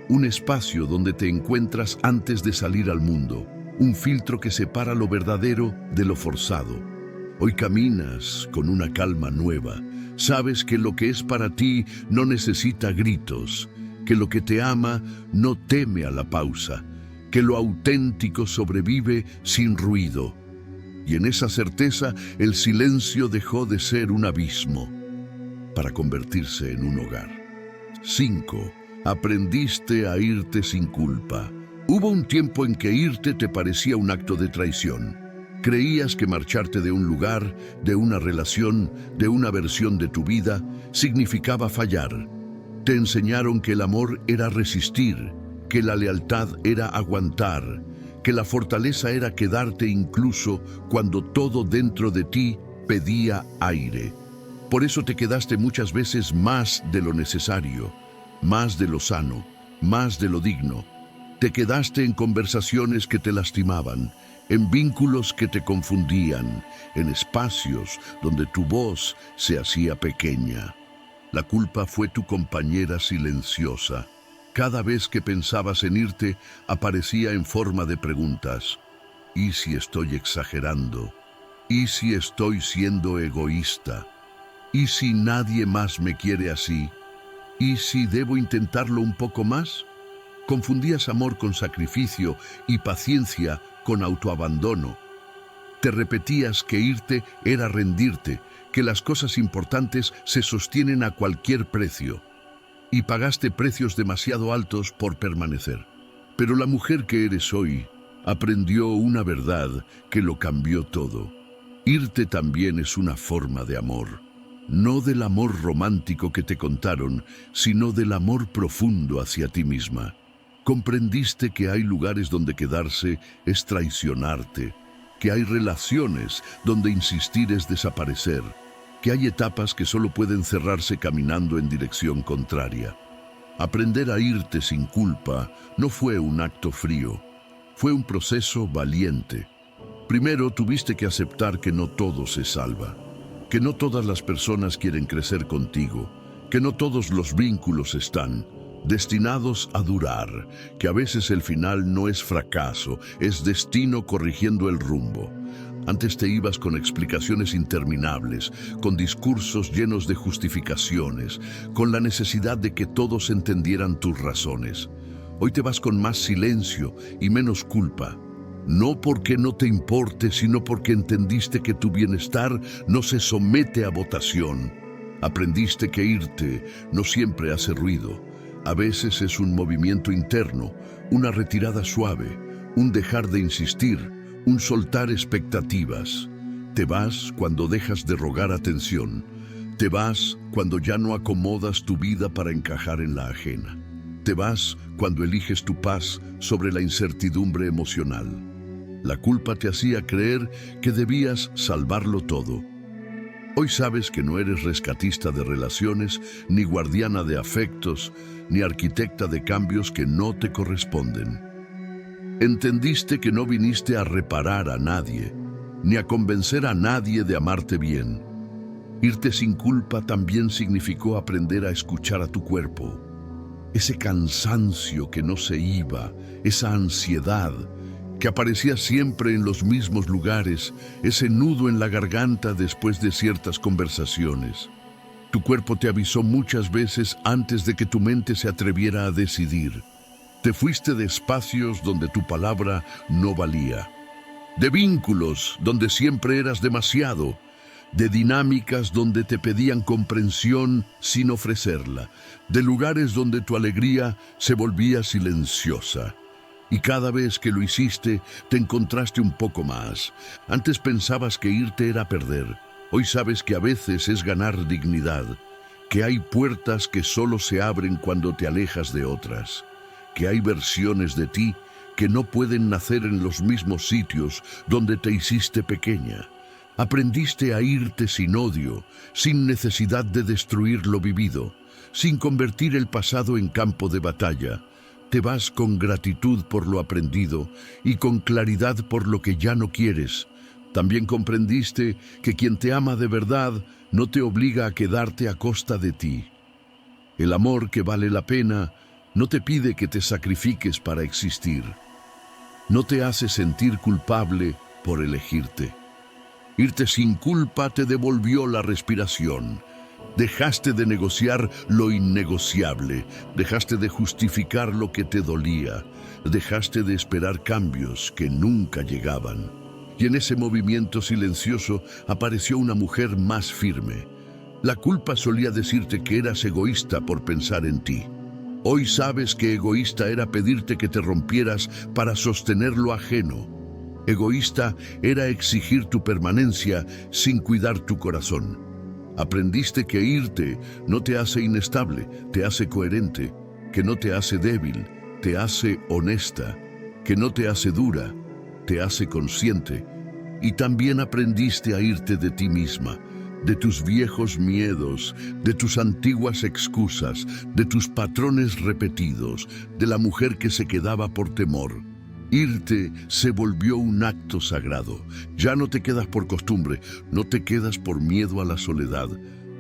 Un espacio donde te encuentras antes de salir al mundo, un filtro que separa lo verdadero de lo forzado. Hoy caminas con una calma nueva. Sabes que lo que es para ti no necesita gritos, que lo que te ama no teme a la pausa, que lo auténtico sobrevive sin ruido. Y en esa certeza el silencio dejó de ser un abismo para convertirse en un hogar. 5. Aprendiste a irte sin culpa. Hubo un tiempo en que irte te parecía un acto de traición. Creías que marcharte de un lugar, de una relación, de una versión de tu vida, significaba fallar. Te enseñaron que el amor era resistir, que la lealtad era aguantar, que la fortaleza era quedarte incluso cuando todo dentro de ti pedía aire. Por eso te quedaste muchas veces más de lo necesario, más de lo sano, más de lo digno. Te quedaste en conversaciones que te lastimaban, en vínculos que te confundían, en espacios donde tu voz se hacía pequeña. La culpa fue tu compañera silenciosa. Cada vez que pensabas en irte, aparecía en forma de preguntas. ¿Y si estoy exagerando? ¿Y si estoy siendo egoísta? ¿Y si nadie más me quiere así? ¿Y si debo intentarlo un poco más? Confundías amor con sacrificio y paciencia con autoabandono. Te repetías que irte era rendirte, que las cosas importantes se sostienen a cualquier precio. y pagaste precios demasiado altos por permanecer. Pero la mujer que eres hoy aprendió una verdad que lo cambió todo. Irte también es una forma de amor. No del amor romántico que te contaron, sino del amor profundo hacia ti misma. Comprendiste que hay lugares donde quedarse es traicionarte, que hay relaciones donde insistir es desaparecer, que hay etapas que solo pueden cerrarse caminando en dirección contraria. Aprender a irte sin culpa no fue un acto frío, fue un proceso valiente. Primero tuviste que aceptar que no todo se salva, que no todas las personas quieren crecer contigo, que no todos los vínculos están destinados a durar, que a veces el final no es fracaso, es destino corrigiendo el rumbo. Antes te ibas con explicaciones interminables, con discursos llenos de justificaciones, con la necesidad de que todos entendieran tus razones. Hoy te vas con más silencio y menos culpa. No porque no te importe, sino porque entendiste que tu bienestar no se somete a votación. Aprendiste que irte no siempre hace ruido. A veces es un movimiento interno, una retirada suave, un dejar de insistir, un soltar expectativas. Te vas cuando dejas de rogar atención. Te vas cuando ya no acomodas tu vida para encajar en la ajena. Te vas cuando eliges tu paz sobre la incertidumbre emocional. La culpa te hacía creer que debías salvarlo todo. Hoy sabes que no eres rescatista de relaciones, ni guardiana de afectos, ni arquitecta de cambios que no te corresponden. Entendiste que no viniste a reparar a nadie, ni a convencer a nadie de amarte bien. Irte sin culpa también significó aprender a escuchar a tu cuerpo. Ese cansancio que no se iba, esa ansiedad que aparecía siempre en los mismos lugares, ese nudo en la garganta después de ciertas conversaciones. Tu cuerpo te avisó muchas veces antes de que tu mente se atreviera a decidir. Te fuiste de espacios donde tu palabra no valía, de vínculos donde siempre eras demasiado, de dinámicas donde te pedían comprensión sin ofrecerla, de lugares donde tu alegría se volvía silenciosa. Y cada vez que lo hiciste, te encontraste un poco más. Antes pensabas que irte era perder. Hoy sabes que a veces es ganar dignidad, que hay puertas que solo se abren cuando te alejas de otras, que hay versiones de ti que no pueden nacer en los mismos sitios donde te hiciste pequeña. Aprendiste a irte sin odio, sin necesidad de destruir lo vivido, sin convertir el pasado en campo de batalla. Te vas con gratitud por lo aprendido y con claridad por lo que ya no quieres. También comprendiste que quien te ama de verdad no te obliga a quedarte a costa de ti. El amor que vale la pena no te pide que te sacrifiques para existir. No te hace sentir culpable por elegirte. Irte sin culpa te devolvió la respiración. Dejaste de negociar lo innegociable, dejaste de justificar lo que te dolía, dejaste de esperar cambios que nunca llegaban. Y en ese movimiento silencioso apareció una mujer más firme. La culpa solía decirte que eras egoísta por pensar en ti. Hoy sabes que egoísta era pedirte que te rompieras para sostener lo ajeno. Egoísta era exigir tu permanencia sin cuidar tu corazón. Aprendiste que irte no te hace inestable, te hace coherente, que no te hace débil, te hace honesta, que no te hace dura, te hace consciente. Y también aprendiste a irte de ti misma, de tus viejos miedos, de tus antiguas excusas, de tus patrones repetidos, de la mujer que se quedaba por temor. Irte se volvió un acto sagrado. Ya no te quedas por costumbre, no te quedas por miedo a la soledad,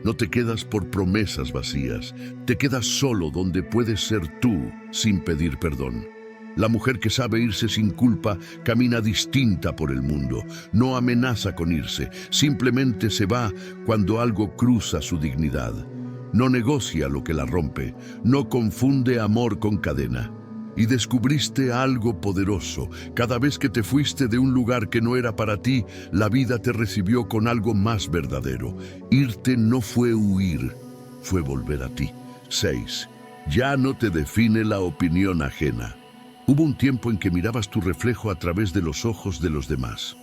no te quedas por promesas vacías. Te quedas solo donde puedes ser tú sin pedir perdón. La mujer que sabe irse sin culpa camina distinta por el mundo. No amenaza con irse, simplemente se va cuando algo cruza su dignidad. No negocia lo que la rompe, no confunde amor con cadena. Y descubriste algo poderoso. Cada vez que te fuiste de un lugar que no era para ti, la vida te recibió con algo más verdadero. Irte no fue huir, fue volver a ti. 6. Ya no te define la opinión ajena. Hubo un tiempo en que mirabas tu reflejo a través de los ojos de los demás.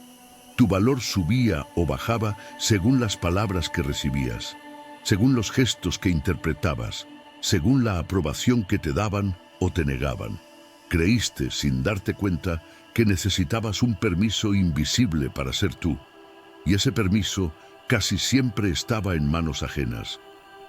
Tu valor subía o bajaba según las palabras que recibías, según los gestos que interpretabas, según la aprobación que te daban o te negaban. Creíste, sin darte cuenta, que necesitabas un permiso invisible para ser tú, y ese permiso casi siempre estaba en manos ajenas.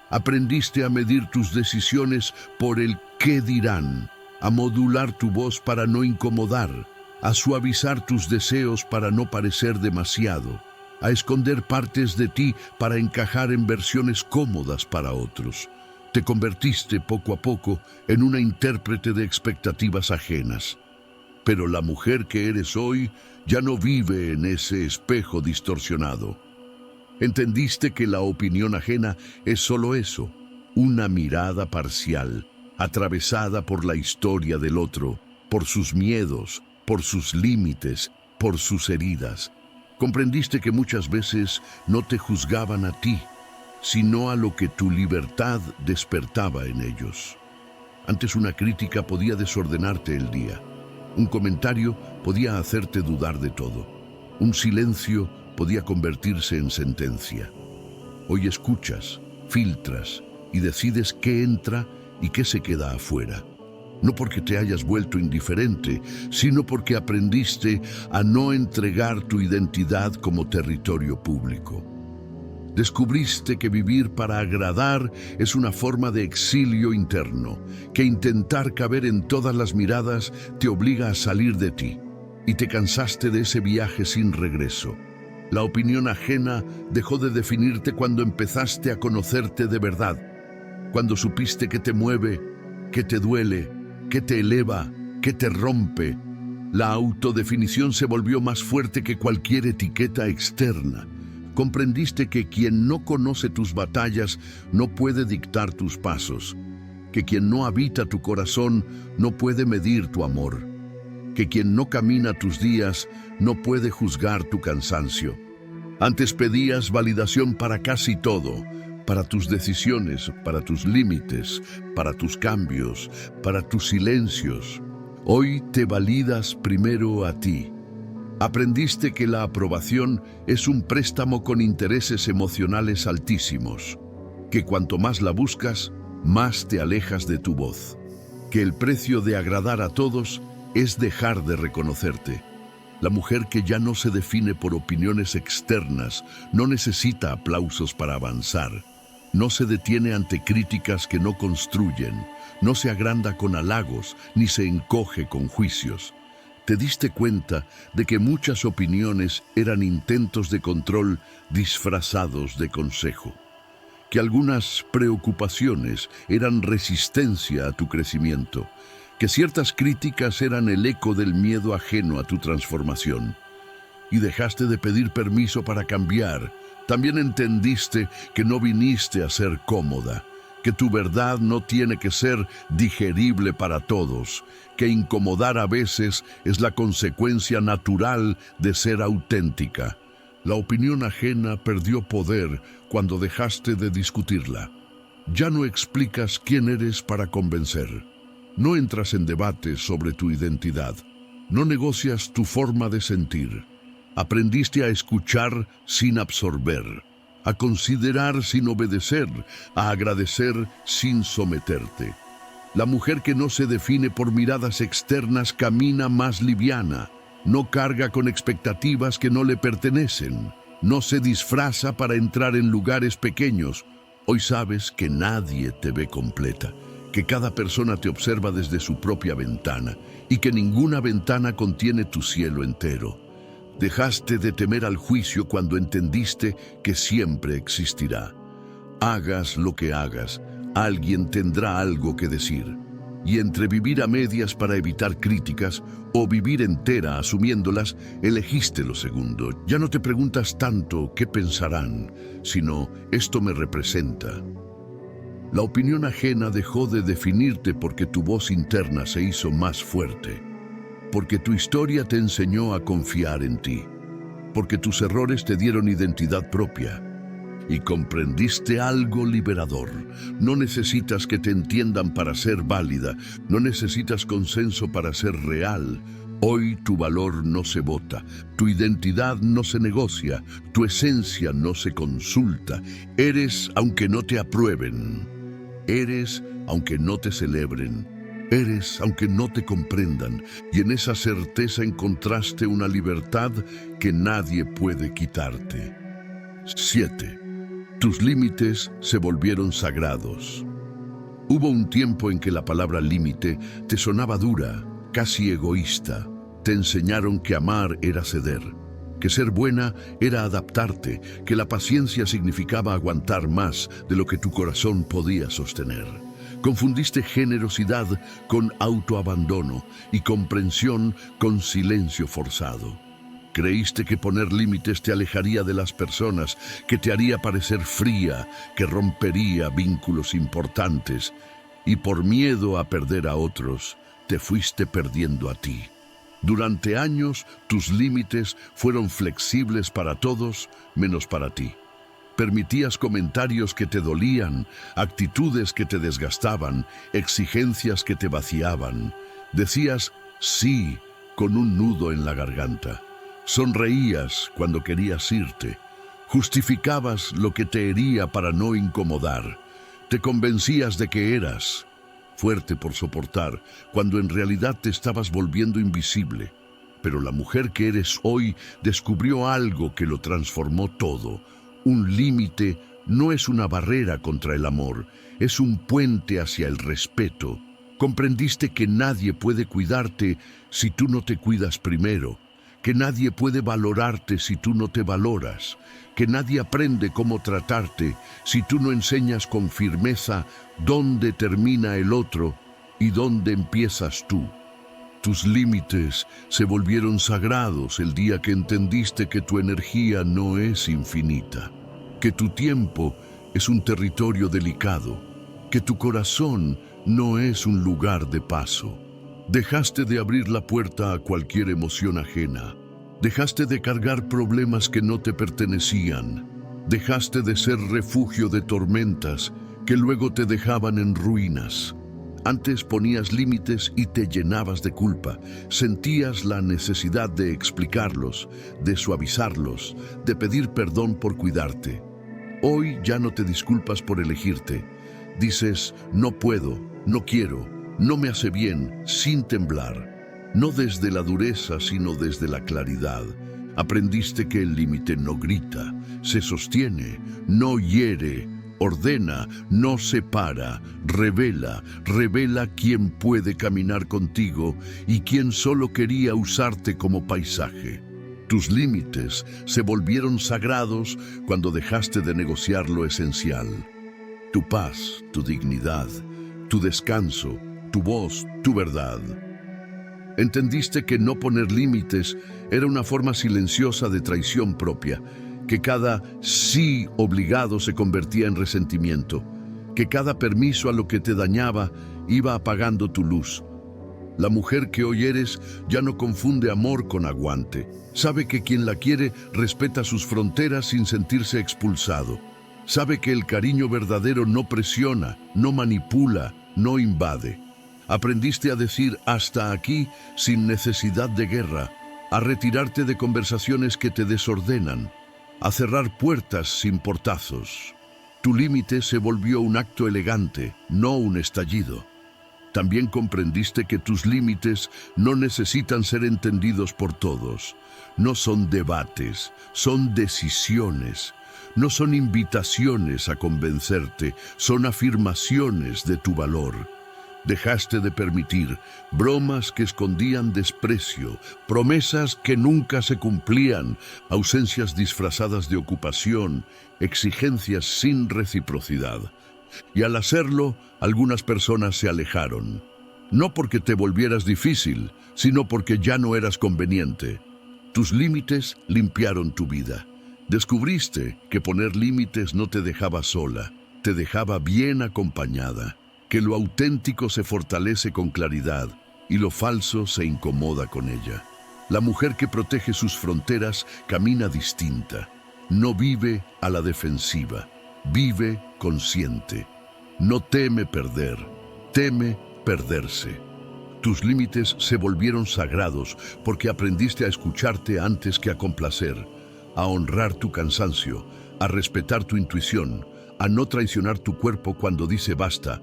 Aprendiste a medir tus decisiones por el qué dirán, a modular tu voz para no incomodar, a suavizar tus deseos para no parecer demasiado, a esconder partes de ti para encajar en versiones cómodas para otros. Te convertiste poco a poco en una intérprete de expectativas ajenas. Pero la mujer que eres hoy ya no vive en ese espejo distorsionado. Entendiste que la opinión ajena es solo eso, una mirada parcial, atravesada por la historia del otro, por sus miedos, por sus límites, por sus heridas. Comprendiste que muchas veces no te juzgaban a ti, sino a lo que tu libertad despertaba en ellos. Antes una crítica podía desordenarte el día. Un comentario podía hacerte dudar de todo. Un silencio podía convertirse en sentencia. Hoy escuchas, filtras y decides qué entra y qué se queda afuera. No porque te hayas vuelto indiferente, sino porque aprendiste a no entregar tu identidad como territorio público. Descubriste que vivir para agradar es una forma de exilio interno, que intentar caber en todas las miradas te obliga a salir de ti, y te cansaste de ese viaje sin regreso. La opinión ajena dejó de definirte cuando empezaste a conocerte de verdad, cuando supiste que te mueve, que te duele, que te eleva, que te rompe. La autodefinición se volvió más fuerte que cualquier etiqueta externa. Comprendiste que quien no conoce tus batallas no puede dictar tus pasos, que quien no habita tu corazón no puede medir tu amor, que quien no camina tus días no puede juzgar tu cansancio. Antes pedías validación para casi todo, para tus decisiones, para tus límites, para tus cambios, para tus silencios. Hoy te validas primero a ti. Aprendiste que la aprobación es un préstamo con intereses emocionales altísimos, que cuanto más la buscas, más te alejas de tu voz, que el precio de agradar a todos es dejar de reconocerte. La mujer que ya no se define por opiniones externas no necesita aplausos para avanzar. No se detiene ante críticas que no construyen, no se agranda con halagos, ni se encoge con juicios. Te diste cuenta de que muchas opiniones eran intentos de control disfrazados de consejo, que algunas preocupaciones eran resistencia a tu crecimiento, que ciertas críticas eran el eco del miedo ajeno a tu transformación. Y dejaste de pedir permiso para cambiar. También entendiste que no viniste a ser cómoda, que tu verdad no tiene que ser digerible para todos, que incomodar a veces es la consecuencia natural de ser auténtica. La opinión ajena perdió poder cuando dejaste de discutirla. Ya no explicas quién eres para convencer. No entras en debates sobre tu identidad. No negocias tu forma de sentir. Aprendiste a escuchar sin absorber, a considerar sin obedecer, a agradecer sin someterte. La mujer que no se define por miradas externas camina más liviana, no carga con expectativas que no le pertenecen, no se disfraza para entrar en lugares pequeños. Hoy sabes que nadie te ve completa, que cada persona te observa desde su propia ventana y que ninguna ventana contiene tu cielo entero. Dejaste de temer al juicio cuando entendiste que siempre existirá. Hagas lo que hagas, alguien tendrá algo que decir. Y entre vivir a medias para evitar críticas o vivir entera asumiéndolas, elegiste lo segundo. Ya no te preguntas tanto qué pensarán, sino esto me representa. La opinión ajena dejó de definirte porque tu voz interna se hizo más fuerte. Porque tu historia te enseñó a confiar en ti, porque tus errores te dieron identidad propia, y comprendiste algo liberador. No necesitas que te entiendan para ser válida, no necesitas consenso para ser real. Hoy tu valor no se vota, tu identidad no se negocia, tu esencia no se consulta. Eres aunque no te aprueben, eres aunque no te celebren, eres aunque no te comprendan, y en esa certeza encontraste una libertad que nadie puede quitarte. 7. Tus límites se volvieron sagrados. Hubo un tiempo en que la palabra límite te sonaba dura, casi egoísta. Te enseñaron que amar era ceder, que ser buena era adaptarte, que la paciencia significaba aguantar más de lo que tu corazón podía sostener. Confundiste generosidad con autoabandono y comprensión con silencio forzado. Creíste que poner límites te alejaría de las personas, que te haría parecer fría, que rompería vínculos importantes, y por miedo a perder a otros, te fuiste perdiendo a ti. Durante años, tus límites fueron flexibles para todos, menos para ti. Permitías comentarios que te dolían, actitudes que te desgastaban, exigencias que te vaciaban. Decías sí con un nudo en la garganta. Sonreías cuando querías irte. Justificabas lo que te hería para no incomodar. Te convencías de que eras fuerte por soportar, cuando en realidad te estabas volviendo invisible. Pero la mujer que eres hoy descubrió algo que lo transformó todo. Un límite no es una barrera contra el amor, es un puente hacia el respeto. Comprendiste que nadie puede cuidarte si tú no te cuidas primero, que nadie puede valorarte si tú no te valoras, que nadie aprende cómo tratarte si tú no enseñas con firmeza dónde termina el otro y dónde empiezas tú. Tus límites se volvieron sagrados el día que entendiste que tu energía no es infinita, que tu tiempo es un territorio delicado, que tu corazón no es un lugar de paso. Dejaste de abrir la puerta a cualquier emoción ajena. Dejaste de cargar problemas que no te pertenecían. Dejaste de ser refugio de tormentas que luego te dejaban en ruinas. Antes ponías límites y te llenabas de culpa. Sentías la necesidad de explicarlos, de suavizarlos, de pedir perdón por cuidarte. Hoy ya no te disculpas por elegirte. Dices, no puedo, no quiero, no me hace bien, sin temblar. No desde la dureza, sino desde la claridad. Aprendiste que el límite no grita, se sostiene, no hiere, ordena, no separa, revela quién puede caminar contigo y quién solo quería usarte como paisaje. Tus límites se volvieron sagrados cuando dejaste de negociar lo esencial. Tu paz, tu dignidad, tu descanso, tu voz, tu verdad. Entendiste que no poner límites era una forma silenciosa de traición propia, que cada sí obligado se convertía en resentimiento, que cada permiso a lo que te dañaba iba apagando tu luz. La mujer que hoy eres ya no confunde amor con aguante. Sabe que quien la quiere respeta sus fronteras sin sentirse expulsado. Sabe que el cariño verdadero no presiona, no manipula, no invade. Aprendiste a decir hasta aquí sin necesidad de guerra, a retirarte de conversaciones que te desordenan, a cerrar puertas sin portazos. Tu límite se volvió un acto elegante, no un estallido. También comprendiste que tus límites no necesitan ser entendidos por todos. No son debates, son decisiones. No son invitaciones a convencerte, son afirmaciones de tu valor. Dejaste de permitir bromas que escondían desprecio, promesas que nunca se cumplían, ausencias disfrazadas de ocupación, exigencias sin reciprocidad. Y al hacerlo, algunas personas se alejaron. No porque te volvieras difícil, sino porque ya no eras conveniente. Tus límites limpiaron tu vida. Descubriste que poner límites no te dejaba sola, te dejaba bien acompañada. Que lo auténtico se fortalece con claridad y lo falso se incomoda con ella. La mujer que protege sus fronteras camina distinta. No vive a la defensiva, vive consciente. No teme perder, teme perderse. Tus límites se volvieron sagrados porque aprendiste a escucharte antes que a complacer, a honrar tu cansancio, a respetar tu intuición, a no traicionar tu cuerpo cuando dice basta.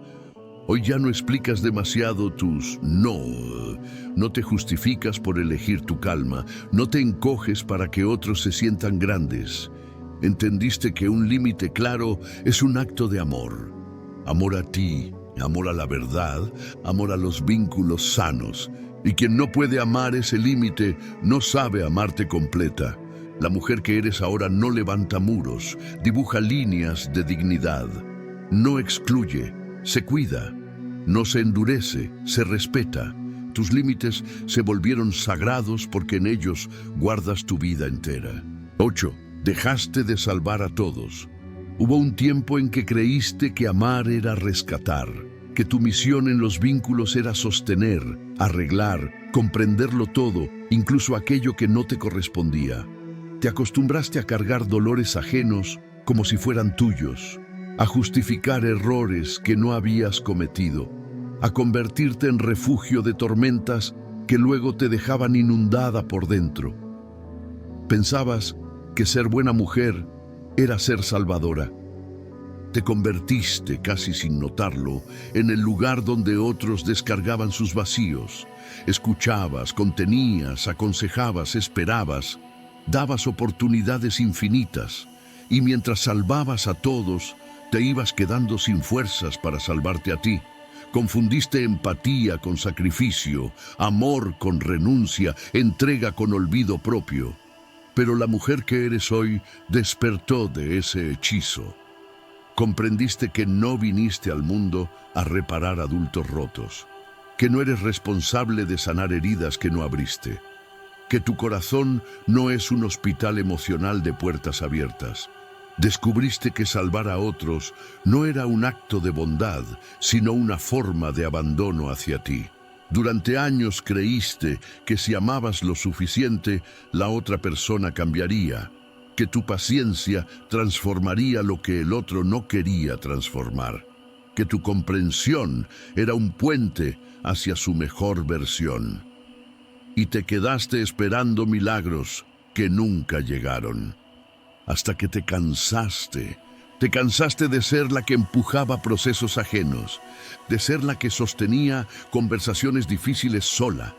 Hoy ya no explicas demasiado tus no te justificas por elegir tu calma, no te encoges para que otros se sientan grandes. Entendiste que un límite claro es un acto de amor. Amor a ti, amor a la verdad, amor a los vínculos sanos. Y quien no puede amar ese límite no sabe amarte completa. La mujer que eres ahora no levanta muros, dibuja líneas de dignidad. No excluye, se cuida. No se endurece, se respeta. Tus límites se volvieron sagrados porque en ellos guardas tu vida entera. 8. Dejaste de salvar a todos. Hubo un tiempo en que creíste que amar era rescatar, que tu misión en los vínculos era sostener, arreglar, comprenderlo todo, incluso aquello que no te correspondía. Te acostumbraste a cargar dolores ajenos como si fueran tuyos, a justificar errores que no habías cometido, a convertirte en refugio de tormentas que luego te dejaban inundada por dentro. Pensabas que ser buena mujer era ser salvadora. Te convertiste, casi sin notarlo, en el lugar donde otros descargaban sus vacíos. Escuchabas, contenías, aconsejabas, esperabas, dabas oportunidades infinitas, y mientras salvabas a todos, te ibas quedando sin fuerzas para salvarte a ti. Confundiste empatía con sacrificio, amor con renuncia, entrega con olvido propio. Pero la mujer que eres hoy despertó de ese hechizo. Comprendiste que no viniste al mundo a reparar adultos rotos, que no eres responsable de sanar heridas que no abriste, que tu corazón no es un hospital emocional de puertas abiertas. Descubriste que salvar a otros no era un acto de bondad, sino una forma de abandono hacia ti. Durante años creíste que si amabas lo suficiente, la otra persona cambiaría, que tu paciencia transformaría lo que el otro no quería transformar, que tu comprensión era un puente hacia su mejor versión. Y te quedaste esperando milagros que nunca llegaron, hasta que te cansaste. Te cansaste de ser la que empujaba procesos ajenos, de ser la que sostenía conversaciones difíciles sola,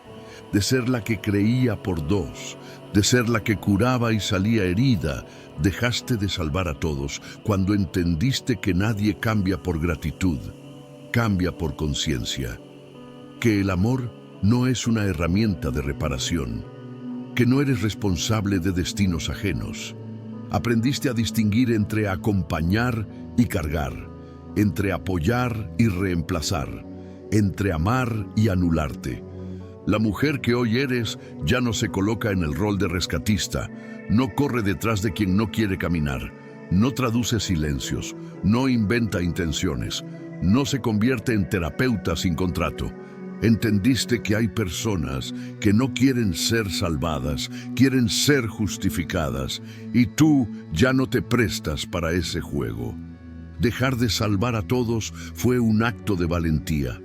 de ser la que creía por dos, de ser la que curaba y salía herida. Dejaste de salvar a todos cuando entendiste que nadie cambia por gratitud, cambia por conciencia, que el amor no es una herramienta de reparación, que no eres responsable de destinos ajenos. Aprendiste a distinguir entre acompañar y cargar, entre apoyar y reemplazar, entre amar y anularte. La mujer que hoy eres ya no se coloca en el rol de rescatista, no corre detrás de quien no quiere caminar, no traduce silencios, no inventa intenciones, no se convierte en terapeuta sin contrato. Entendiste que hay personas que no quieren ser salvadas, quieren ser justificadas, y tú ya no te prestas para ese juego. Dejar de salvar a todos fue un acto de valentía,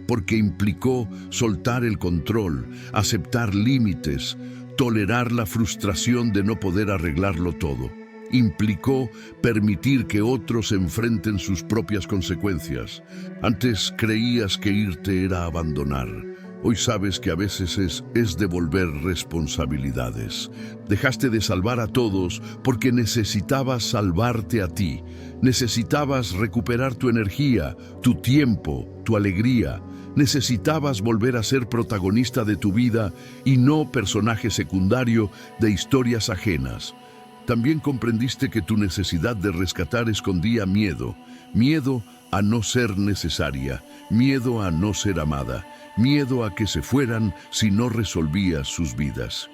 porque implicó soltar el control, aceptar límites, tolerar la frustración de no poder arreglarlo todo. Implicó permitir que otros enfrenten sus propias consecuencias. Antes creías que irte era abandonar. Hoy sabes que a veces es devolver responsabilidades. Dejaste de salvar a todos porque necesitabas salvarte a ti. Necesitabas recuperar tu energía, tu tiempo, tu alegría. Necesitabas volver a ser protagonista de tu vida y no personaje secundario de historias ajenas. También comprendiste que tu necesidad de rescatar escondía miedo, miedo a no ser necesaria, miedo a no ser amada, miedo a que se fueran si no resolvías sus vidas.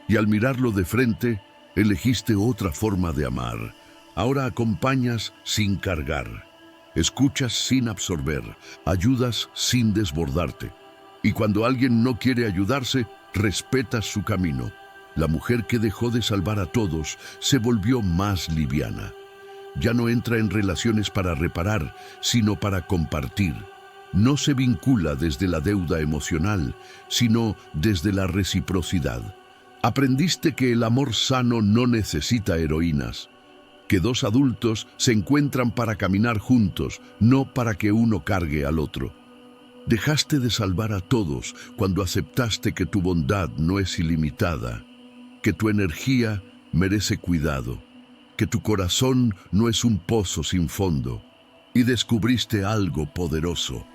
Y al mirarlo de frente, elegiste otra forma de amar. Ahora acompañas sin cargar, escuchas sin absorber, ayudas sin desbordarte. Y cuando alguien no quiere ayudarse, respetas su camino. La mujer que dejó de salvar a todos se volvió más liviana. Ya no entra en relaciones para reparar, sino para compartir. No se vincula desde la deuda emocional, sino desde la reciprocidad. Aprendiste que el amor sano no necesita heroínas, que dos adultos se encuentran para caminar juntos, no para que uno cargue al otro. Dejaste de salvar a todos cuando aceptaste que tu bondad no es ilimitada, que tu energía merece cuidado, que tu corazón no es un pozo sin fondo, y descubriste algo poderoso.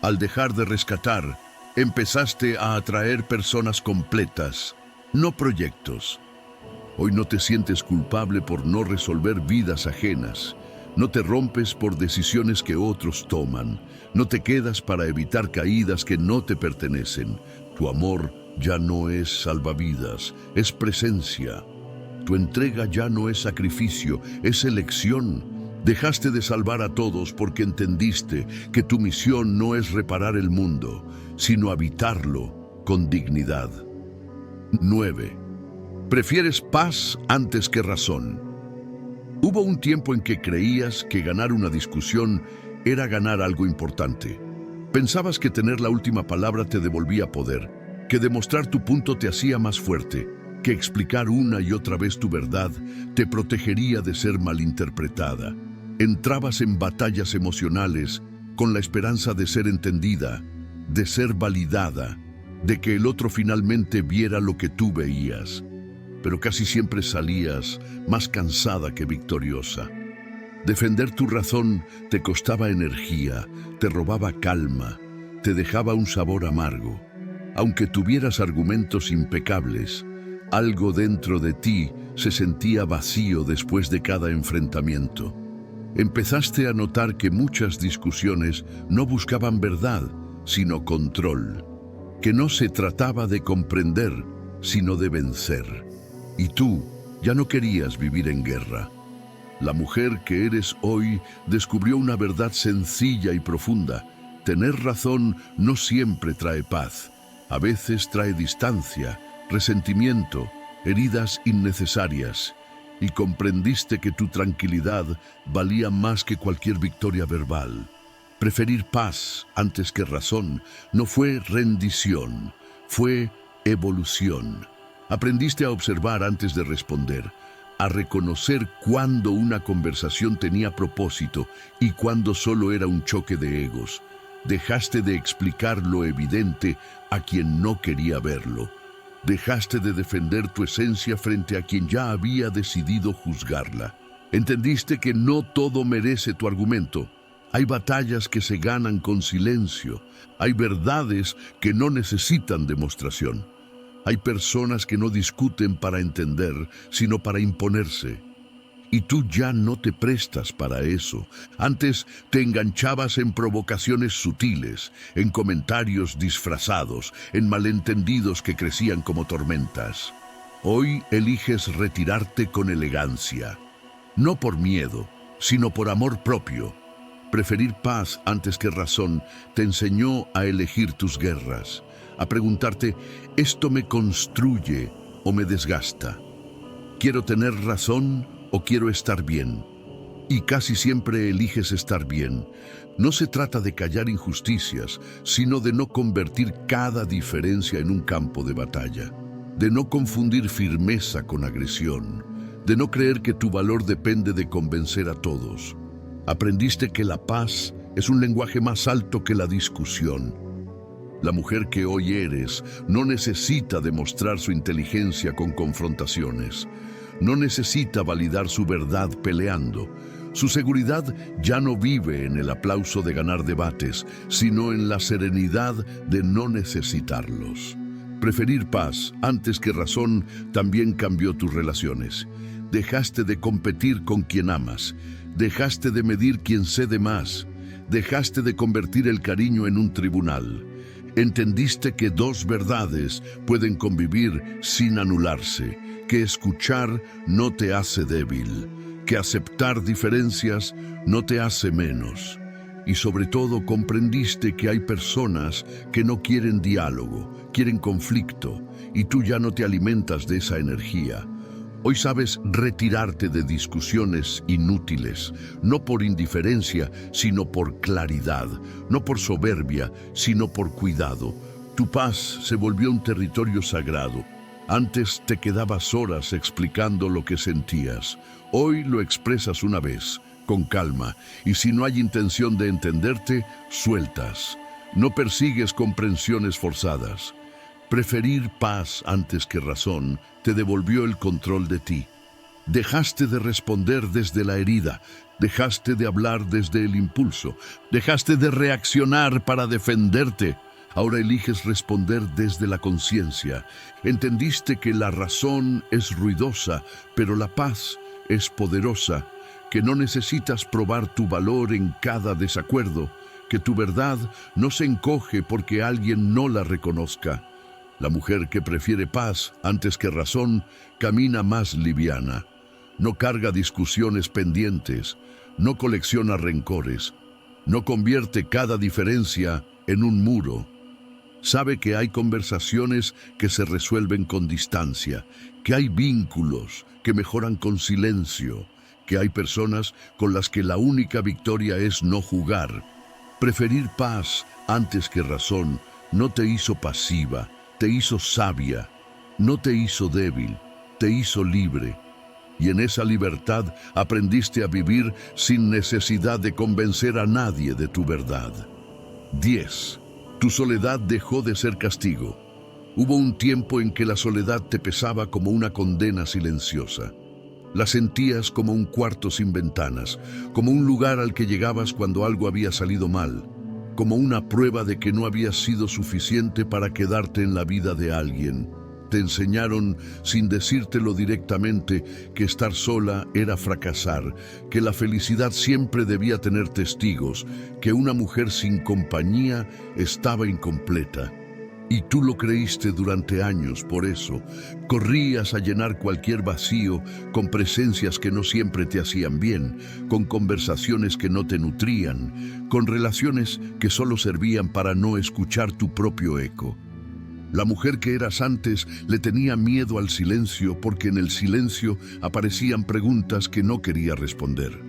Al dejar de rescatar, empezaste a atraer personas completas, no proyectos. Hoy no te sientes culpable por no resolver vidas ajenas. No te rompes por decisiones que otros toman. No te quedas para evitar caídas que no te pertenecen. Tu amor ya no es salvavidas, es presencia. Tu entrega ya no es sacrificio, es elección. Dejaste de salvar a todos porque entendiste que tu misión no es reparar el mundo, sino habitarlo con dignidad. 9. Prefieres paz antes que razón. Hubo un tiempo en que creías que ganar una discusión era ganar algo importante. Pensabas que tener la última palabra te devolvía poder, que demostrar tu punto te hacía más fuerte, que explicar una y otra vez tu verdad te protegería de ser malinterpretada. Entrabas en batallas emocionales con la esperanza de ser entendida, de ser validada, de que el otro finalmente viera lo que tú veías. Pero casi siempre salías más cansada que victoriosa. Defender tu razón te costaba energía, te robaba calma, te dejaba un sabor amargo. Aunque tuvieras argumentos impecables, algo dentro de ti se sentía vacío después de cada enfrentamiento. Empezaste a notar que muchas discusiones no buscaban verdad, sino control, que no se trataba de comprender, sino de vencer. Y tú ya no querías vivir en guerra. La mujer que eres hoy descubrió una verdad sencilla y profunda. Tener razón no siempre trae paz. A veces trae distancia, resentimiento, heridas innecesarias. Y comprendiste que tu tranquilidad valía más que cualquier victoria verbal. Preferir paz antes que razón no fue rendición, fue evolución. Aprendiste a observar antes de responder, a reconocer cuándo una conversación tenía propósito y cuándo solo era un choque de egos. Dejaste de explicar lo evidente a quien no quería verlo. Dejaste de defender tu esencia frente a quien ya había decidido juzgarla. Entendiste que no todo merece tu argumento. Hay batallas que se ganan con silencio. Hay verdades que no necesitan demostración. Hay personas que no discuten para entender, sino para imponerse. Y tú ya no te prestas para eso. Antes te enganchabas en provocaciones sutiles, en comentarios disfrazados, en malentendidos que crecían como tormentas. Hoy eliges retirarte con elegancia. No por miedo, sino por amor propio. Preferir paz antes que razón te enseñó a elegir tus guerras, a preguntarte, ¿esto me construye o me desgasta? ¿Quiero tener razón o quiero estar bien? Y casi siempre eliges estar bien. No se trata de callar injusticias, sino de no convertir cada diferencia en un campo de batalla, de no confundir firmeza con agresión, de no creer que tu valor depende de convencer a todos. Aprendiste que la paz es un lenguaje más alto que la discusión. La mujer que hoy eres no necesita demostrar su inteligencia con confrontaciones. No necesita validar su verdad peleando. Su seguridad ya no vive en el aplauso de ganar debates, sino en la serenidad de no necesitarlos. Preferir paz antes que razón también cambió tus relaciones. Dejaste de competir con quien amas. Dejaste de medir quién cede más. Dejaste de convertir el cariño en un tribunal. Entendiste que dos verdades pueden convivir sin anularse, que escuchar no te hace débil, que aceptar diferencias no te hace menos, Y sobre todo comprendiste que hay personas que no quieren diálogo, quieren conflicto, y tú ya no te alimentas de esa energía. Hoy sabes retirarte de discusiones inútiles, no por indiferencia, sino por claridad, no por soberbia, sino por cuidado. Tu paz se volvió un territorio sagrado. Antes te quedabas horas explicando lo que sentías. Hoy lo expresas una vez, con calma, y si no hay intención de entenderte, sueltas. No persigues comprensiones forzadas. Preferir paz antes que razón te devolvió el control de ti. Dejaste de responder desde la herida, dejaste de hablar desde el impulso, dejaste de reaccionar para defenderte. Ahora eliges responder desde la conciencia. Entendiste que la razón es ruidosa, pero la paz es poderosa, que no necesitas probar tu valor en cada desacuerdo, que tu verdad no se encoge porque alguien no la reconozca. La mujer que prefiere paz antes que razón camina más liviana. No carga discusiones pendientes, no colecciona rencores, no convierte cada diferencia en un muro. Sabe que hay conversaciones que se resuelven con distancia, que hay vínculos que mejoran con silencio, que hay personas con las que la única victoria es no jugar. Preferir paz antes que razón no te hizo pasiva, te hizo sabia, no te hizo débil, te hizo libre. Y en esa libertad aprendiste a vivir sin necesidad de convencer a nadie de tu verdad. 10. Tu soledad dejó de ser castigo. Hubo un tiempo en que la soledad te pesaba como una condena silenciosa. La sentías como un cuarto sin ventanas, como un lugar al que llegabas cuando algo había salido mal, como una prueba de que no habías sido suficiente para quedarte en la vida de alguien. Te enseñaron, sin decírtelo directamente, que estar sola era fracasar, que la felicidad siempre debía tener testigos, que una mujer sin compañía estaba incompleta. Y tú lo creíste durante años, por eso corrías a llenar cualquier vacío con presencias que no siempre te hacían bien, con conversaciones que no te nutrían, con relaciones que solo servían para no escuchar tu propio eco. La mujer que eras antes le tenía miedo al silencio porque en el silencio aparecían preguntas que no quería responder.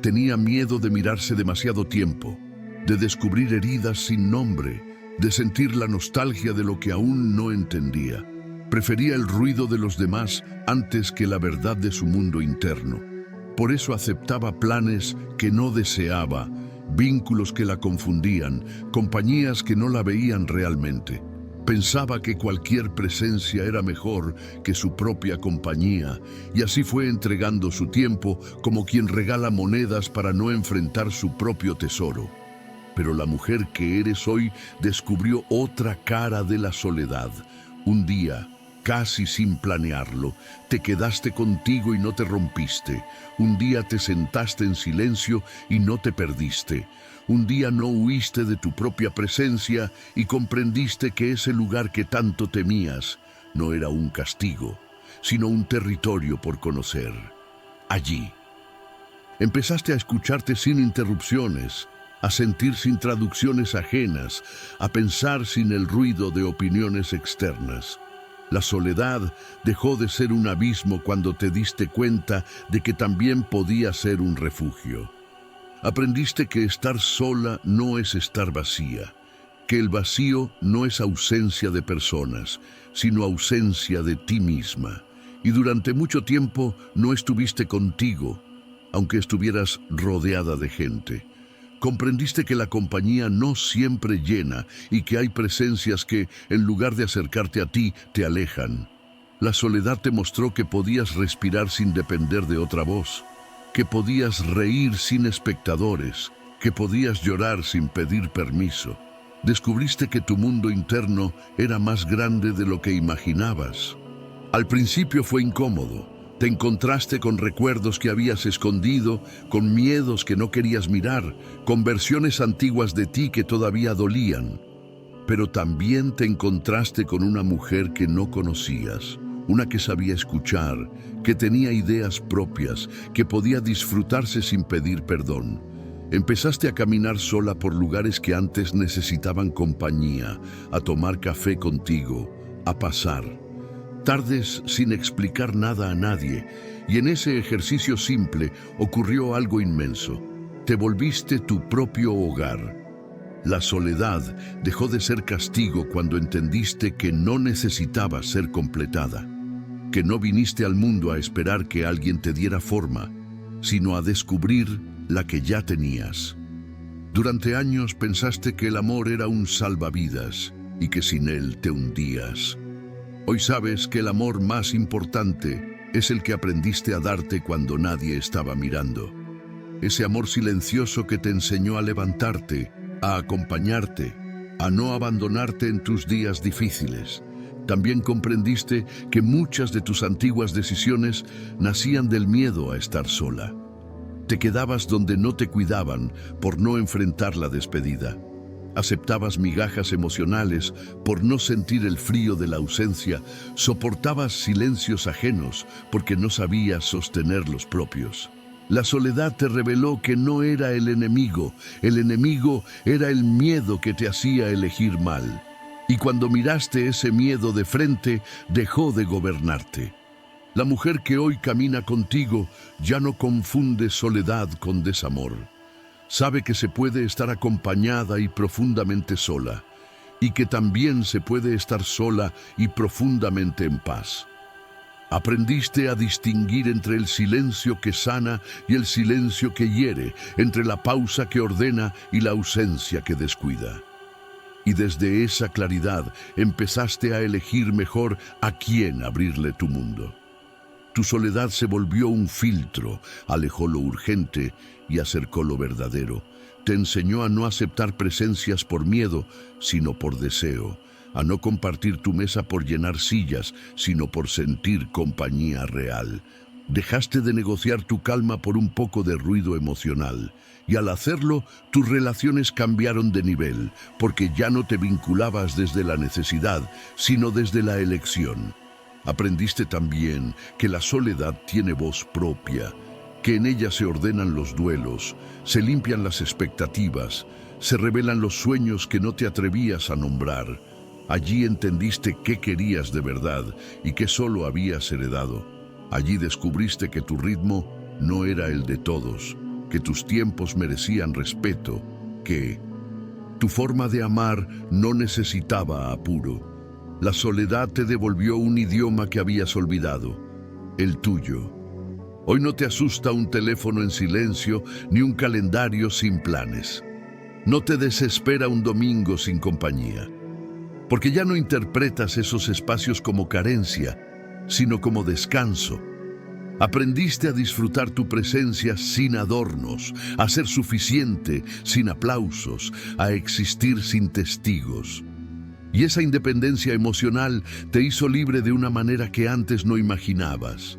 Tenía miedo de mirarse demasiado tiempo, de descubrir heridas sin nombre, de sentir la nostalgia de lo que aún no entendía. Prefería el ruido de los demás antes que la verdad de su mundo interno. Por eso aceptaba planes que no deseaba, vínculos que la confundían, compañías que no la veían realmente. Pensaba que cualquier presencia era mejor que su propia compañía, y así fue entregando su tiempo como quien regala monedas para no enfrentar su propio tesoro. Pero la mujer que eres hoy descubrió otra cara de la soledad. Un día, casi sin planearlo, te quedaste contigo y no te rompiste. Un día te sentaste en silencio y no te perdiste. Un día no huiste de tu propia presencia y comprendiste que ese lugar que tanto temías no era un castigo, sino un territorio por conocer. Allí. Empezaste a escucharte sin interrupciones, a sentir sin traducciones ajenas, a pensar sin el ruido de opiniones externas. La soledad dejó de ser un abismo cuando te diste cuenta de que también podía ser un refugio. Aprendiste que estar sola no es estar vacía, que el vacío no es ausencia de personas, sino ausencia de ti misma. Y durante mucho tiempo no estuviste contigo, aunque estuvieras rodeada de gente. Comprendiste que la compañía no siempre llena y que hay presencias que, en lugar de acercarte a ti, te alejan. La soledad te mostró que podías respirar sin depender de otra voz, que podías reír sin espectadores, que podías llorar sin pedir permiso. Descubriste que tu mundo interno era más grande de lo que imaginabas. Al principio fue incómodo. Te encontraste con recuerdos que habías escondido, con miedos que no querías mirar, con versiones antiguas de ti que todavía dolían. Pero también te encontraste con una mujer que no conocías, una que sabía escuchar, que tenía ideas propias, que podía disfrutarse sin pedir perdón. Empezaste a caminar sola por lugares que antes necesitaban compañía, a tomar café contigo, a pasar. Tardes sin explicar nada a nadie, y en ese ejercicio simple ocurrió algo inmenso. Te volviste tu propio hogar. La soledad dejó de ser castigo cuando entendiste que no necesitaba ser completada, que no viniste al mundo a esperar que alguien te diera forma, sino a descubrir la que ya tenías. Durante años pensaste que el amor era un salvavidas y que sin él te hundías. Hoy sabes que el amor más importante es el que aprendiste a darte cuando nadie estaba mirando. Ese amor silencioso que te enseñó a levantarte, a acompañarte, a no abandonarte en tus días difíciles. También comprendiste que muchas de tus antiguas decisiones nacían del miedo a estar sola. Te quedabas donde no te cuidaban por no enfrentar la despedida. Aceptabas migajas emocionales por no sentir el frío de la ausencia. Soportabas silencios ajenos porque no sabías sostener los propios. La soledad te reveló que no era el enemigo era el miedo que te hacía elegir mal. Y cuando miraste ese miedo de frente, dejó de gobernarte. La mujer que hoy camina contigo ya no confunde soledad con desamor. Sabe que se puede estar acompañada y profundamente sola, y que también se puede estar sola y profundamente en paz. Aprendiste a distinguir entre el silencio que sana y el silencio que hiere, entre la pausa que ordena y la ausencia que descuida. Y desde esa claridad empezaste a elegir mejor a quién abrirle tu mundo. Tu soledad se volvió un filtro, alejó lo urgente y acercó lo verdadero. Te enseñó a no aceptar presencias por miedo, sino por deseo, a no compartir tu mesa por llenar sillas, sino por sentir compañía real. Dejaste de negociar tu calma por un poco de ruido emocional, y al hacerlo, tus relaciones cambiaron de nivel, porque ya no te vinculabas desde la necesidad, sino desde la elección. Aprendiste también que la soledad tiene voz propia, que en ella se ordenan los duelos, se limpian las expectativas, se revelan los sueños que no te atrevías a nombrar. Allí entendiste qué querías de verdad y qué solo habías heredado. Allí descubriste que tu ritmo no era el de todos, que tus tiempos merecían respeto, que tu forma de amar no necesitaba apuro. La soledad te devolvió un idioma que habías olvidado, el tuyo. Hoy no te asusta un teléfono en silencio ni un calendario sin planes. No te desespera un domingo sin compañía, porque ya no interpretas esos espacios como carencia, sino como descanso. Aprendiste a disfrutar tu presencia sin adornos, a ser suficiente sin aplausos, a existir sin testigos. Y esa independencia emocional te hizo libre de una manera que antes no imaginabas.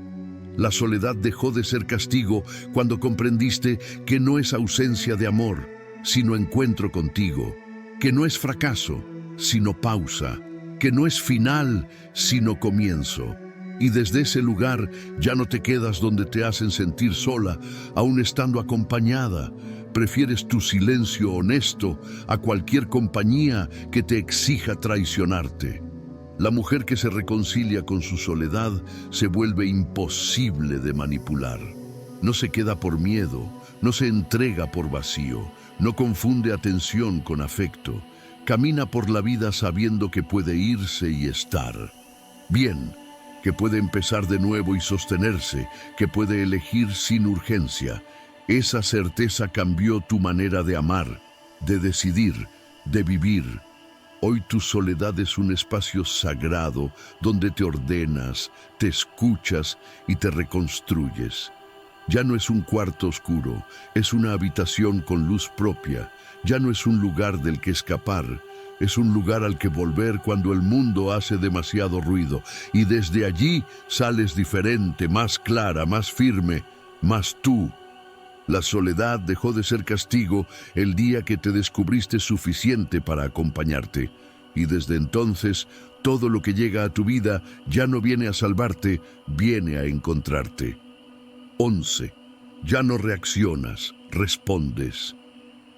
La soledad dejó de ser castigo cuando comprendiste que no es ausencia de amor, sino encuentro contigo, que no es fracaso, sino pausa, que no es final, sino comienzo. Y desde ese lugar ya no te quedas donde te hacen sentir sola, aun estando acompañada. Prefieres tu silencio honesto a cualquier compañía que te exija traicionarte. La mujer que se reconcilia con su soledad se vuelve imposible de manipular. No se queda por miedo, no se entrega por vacío, no confunde atención con afecto. Camina por la vida sabiendo que puede irse y estar bien, que puede empezar de nuevo y sostenerse, que puede elegir sin urgencia. Esa certeza cambió tu manera de amar, de decidir, de vivir. Hoy tu soledad es un espacio sagrado donde te ordenas, te escuchas y te reconstruyes. Ya no es un cuarto oscuro, es una habitación con luz propia. Ya no es un lugar del que escapar, es un lugar al que volver cuando el mundo hace demasiado ruido. Y desde allí sales diferente, más clara, más firme, más tú. La soledad dejó de ser castigo el día que te descubriste suficiente para acompañarte. Y desde entonces, todo lo que llega a tu vida ya no viene a salvarte, viene a encontrarte. 11. Ya no reaccionas, respondes.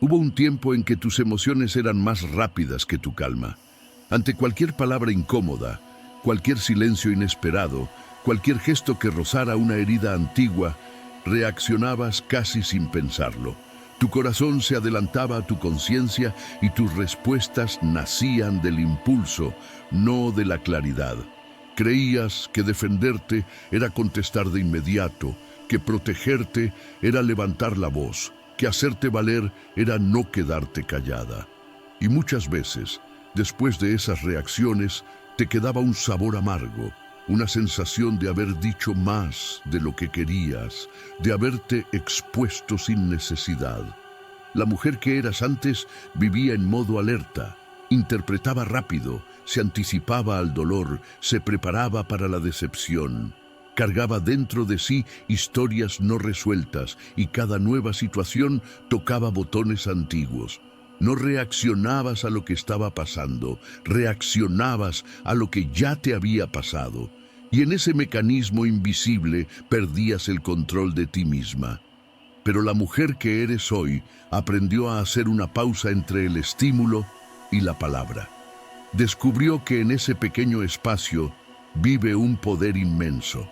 Hubo un tiempo en que tus emociones eran más rápidas que tu calma. Ante cualquier palabra incómoda, cualquier silencio inesperado, cualquier gesto que rozara una herida antigua, reaccionabas casi sin pensarlo. Tu corazón se adelantaba a tu conciencia y tus respuestas nacían del impulso, no de la claridad. Creías que defenderte era contestar de inmediato, que protegerte era levantar la voz, que hacerte valer era no quedarte callada. Y muchas veces, después de esas reacciones, te quedaba un sabor amargo, una sensación de haber dicho más de lo que querías, de haberte expuesto sin necesidad. La mujer que eras antes vivía en modo alerta, interpretaba rápido, se anticipaba al dolor, se preparaba para la decepción. Cargaba dentro de sí historias no resueltas y cada nueva situación tocaba botones antiguos. No reaccionabas a lo que estaba pasando, reaccionabas a lo que ya te había pasado. Y en ese mecanismo invisible perdías el control de ti misma. Pero la mujer que eres hoy aprendió a hacer una pausa entre el estímulo y la palabra. Descubrió que en ese pequeño espacio vive un poder inmenso.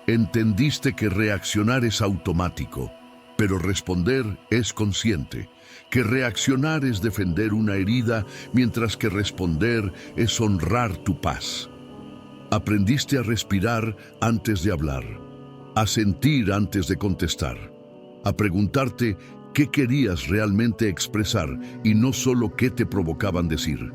Entendiste que reaccionar es automático, pero responder es consciente. Que reaccionar es defender una herida, mientras que responder es honrar tu paz. Aprendiste a respirar antes de hablar, a sentir antes de contestar, a preguntarte qué querías realmente expresar y no solo qué te provocaban decir.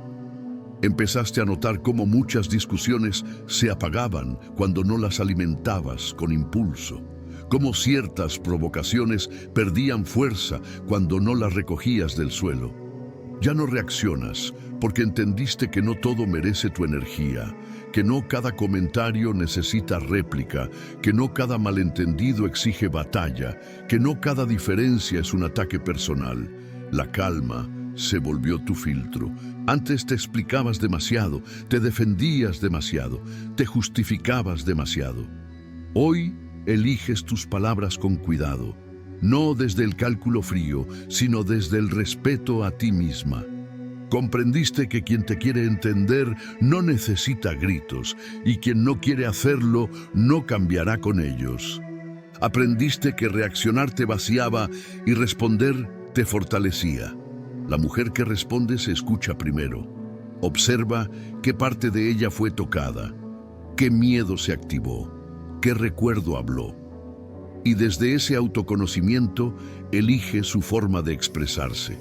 Empezaste a notar cómo muchas discusiones se apagaban cuando no las alimentabas con impulso, cómo ciertas provocaciones perdían fuerza cuando no las recogías del suelo. Ya no reaccionas porque entendiste que no todo merece tu energía, que no cada comentario necesita réplica, que no cada malentendido exige batalla, que no cada diferencia es un ataque personal. La calma se volvió tu filtro. Antes te explicabas demasiado, te defendías demasiado, te justificabas demasiado. Hoy eliges tus palabras con cuidado, no desde el cálculo frío, sino desde el respeto a ti misma. Comprendiste que quien te quiere entender no necesita gritos, y quien no quiere hacerlo no cambiará con ellos. Aprendiste que reaccionar te vaciaba y responder te fortalecía. La mujer que responde se escucha primero. Observa qué parte de ella fue tocada, qué miedo se activó, qué recuerdo habló. Y desde ese autoconocimiento elige su forma de expresarse.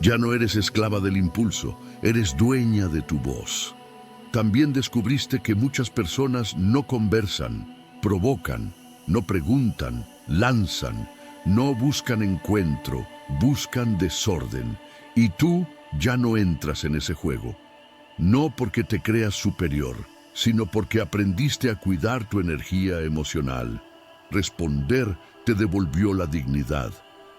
Ya no eres esclava del impulso, eres dueña de tu voz. También descubriste que muchas personas no conversan, provocan, no preguntan, lanzan, no buscan encuentro, buscan desorden. Y tú ya no entras en ese juego. No porque te creas superior, sino porque aprendiste a cuidar tu energía emocional. Responder te devolvió la dignidad.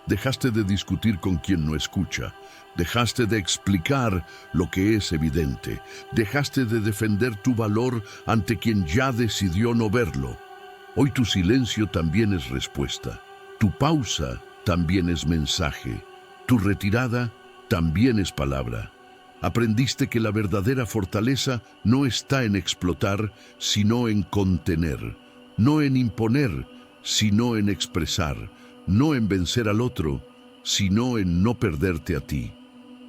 Dejaste de discutir con quien no escucha. Dejaste de explicar lo que es evidente. Dejaste de defender tu valor ante quien ya decidió no verlo. Hoy tu silencio también es respuesta. Tu pausa también es mensaje. Tu retirada también es palabra. Aprendiste que la verdadera fortaleza no está en explotar, sino en contener. No en imponer, sino en expresar. No en vencer al otro, sino en no perderte a ti.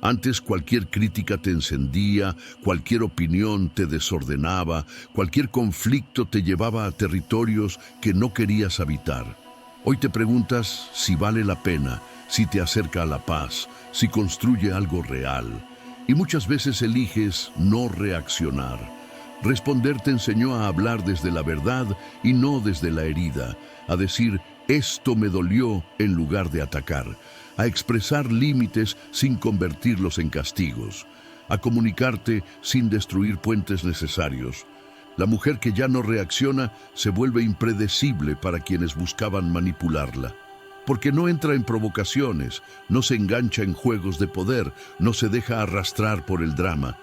Antes cualquier crítica te encendía, cualquier opinión te desordenaba, cualquier conflicto te llevaba a territorios que no querías habitar. Hoy te preguntas si vale la pena, si te acerca a la paz, si construye algo real. Y muchas veces eliges no reaccionar. Responder te enseñó a hablar desde la verdad y no desde la herida, a decir esto me dolió en lugar de atacar, a expresar límites sin convertirlos en castigos, a comunicarte sin destruir puentes necesarios. La mujer que ya no reacciona se vuelve impredecible para quienes buscaban manipularla. Porque no entra en provocaciones, no se engancha en juegos de poder, no se deja arrastrar por el drama.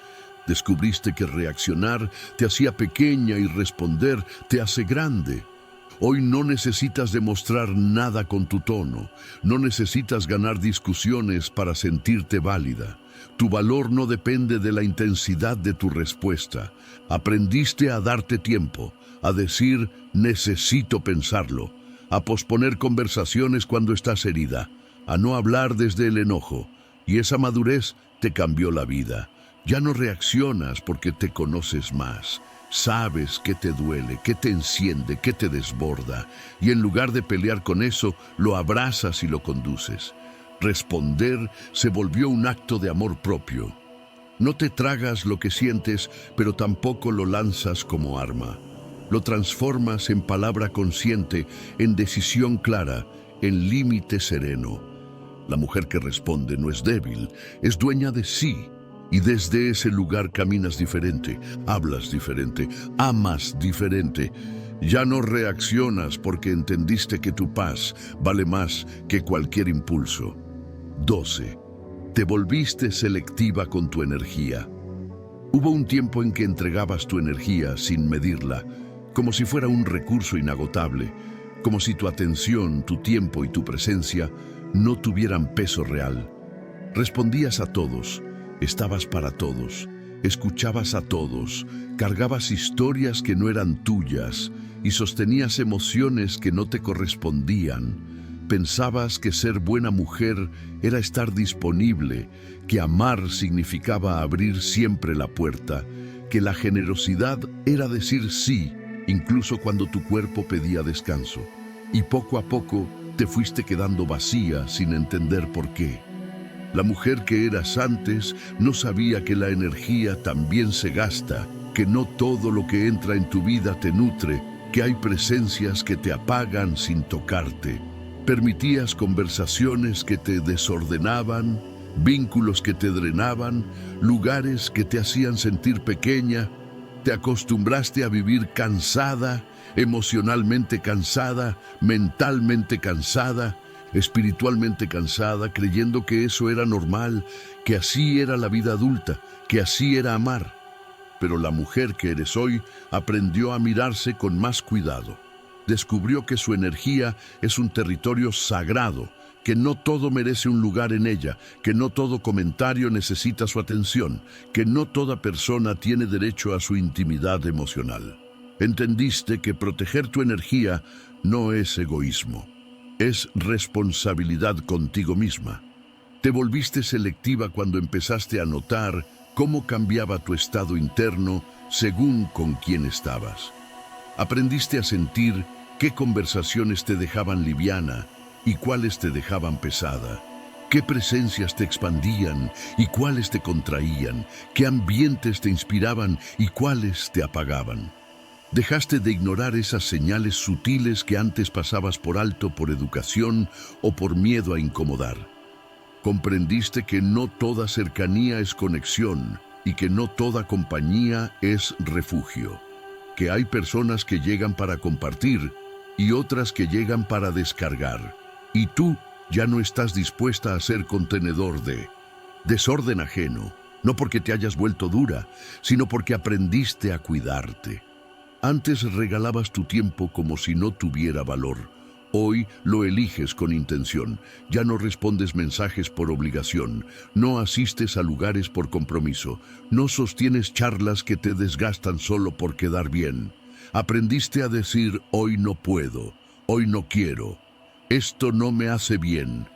Descubriste que reaccionar te hacía pequeña y responder te hace grande. Hoy no necesitas demostrar nada con tu tono. No necesitas ganar discusiones para sentirte válida. Tu valor no depende de la intensidad de tu respuesta. Aprendiste a darte tiempo, a decir necesito pensarlo, a posponer conversaciones cuando estás herida, a no hablar desde el enojo. Y esa madurez te cambió la vida. Ya no reaccionas porque te conoces más. Sabes qué te duele, qué te enciende, qué te desborda. Y en lugar de pelear con eso, lo abrazas y lo conduces. Responder se volvió un acto de amor propio. No te tragas lo que sientes, pero tampoco lo lanzas como arma. Lo transformas en palabra consciente, en decisión clara, en límite sereno. La mujer que responde no es débil, es dueña de sí. Y desde ese lugar caminas diferente, hablas diferente, amas diferente. Ya no reaccionas porque entendiste que tu paz vale más que cualquier impulso. 12. Te volviste selectiva con tu energía. Hubo un tiempo en que entregabas tu energía sin medirla, como si fuera un recurso inagotable, como si tu atención, tu tiempo y tu presencia no tuvieran peso real. Respondías a todos, estabas para todos, escuchabas a todos, cargabas historias que no eran tuyas y sostenías emociones que no te correspondían. Pensabas que ser buena mujer era estar disponible, que amar significaba abrir siempre la puerta, que la generosidad era decir sí, incluso cuando tu cuerpo pedía descanso. Y poco a poco te fuiste quedando vacía sin entender por qué. La mujer que eras antes no sabía que la energía también se gasta, que no todo lo que entra en tu vida te nutre, que hay presencias que te apagan sin tocarte. Permitías conversaciones que te desordenaban, vínculos que te drenaban, lugares que te hacían sentir pequeña. Te acostumbraste a vivir cansada, emocionalmente cansada, mentalmente cansada, espiritualmente cansada, creyendo que eso era normal, que así era la vida adulta, que así era amar. Pero la mujer que eres hoy aprendió a mirarse con más cuidado. Descubrió que su energía es un territorio sagrado, que no todo merece un lugar en ella, que no todo comentario necesita su atención, que no toda persona tiene derecho a su intimidad emocional. Entendiste que proteger tu energía no es egoísmo, es responsabilidad contigo misma. Te volviste selectiva cuando empezaste a notar cómo cambiaba tu estado interno según con quién estabas. Aprendiste a sentir qué conversaciones te dejaban liviana y cuáles te dejaban pesada, qué presencias te expandían y cuáles te contraían, qué ambientes te inspiraban y cuáles te apagaban. Dejaste de ignorar esas señales sutiles que antes pasabas por alto por educación o por miedo a incomodar. Comprendiste que no toda cercanía es conexión y que no toda compañía es refugio, que hay personas que llegan para compartir y otras que llegan para descargar, y tú ya no estás dispuesta a ser contenedor de desorden ajeno, no porque te hayas vuelto dura, sino porque aprendiste a cuidarte. Antes regalabas tu tiempo como si no tuviera valor. Hoy lo eliges con intención. Ya no respondes mensajes por obligación. No asistes a lugares por compromiso. No sostienes charlas que te desgastan solo por quedar bien. Aprendiste a decir hoy no puedo, hoy no quiero, esto no me hace bien,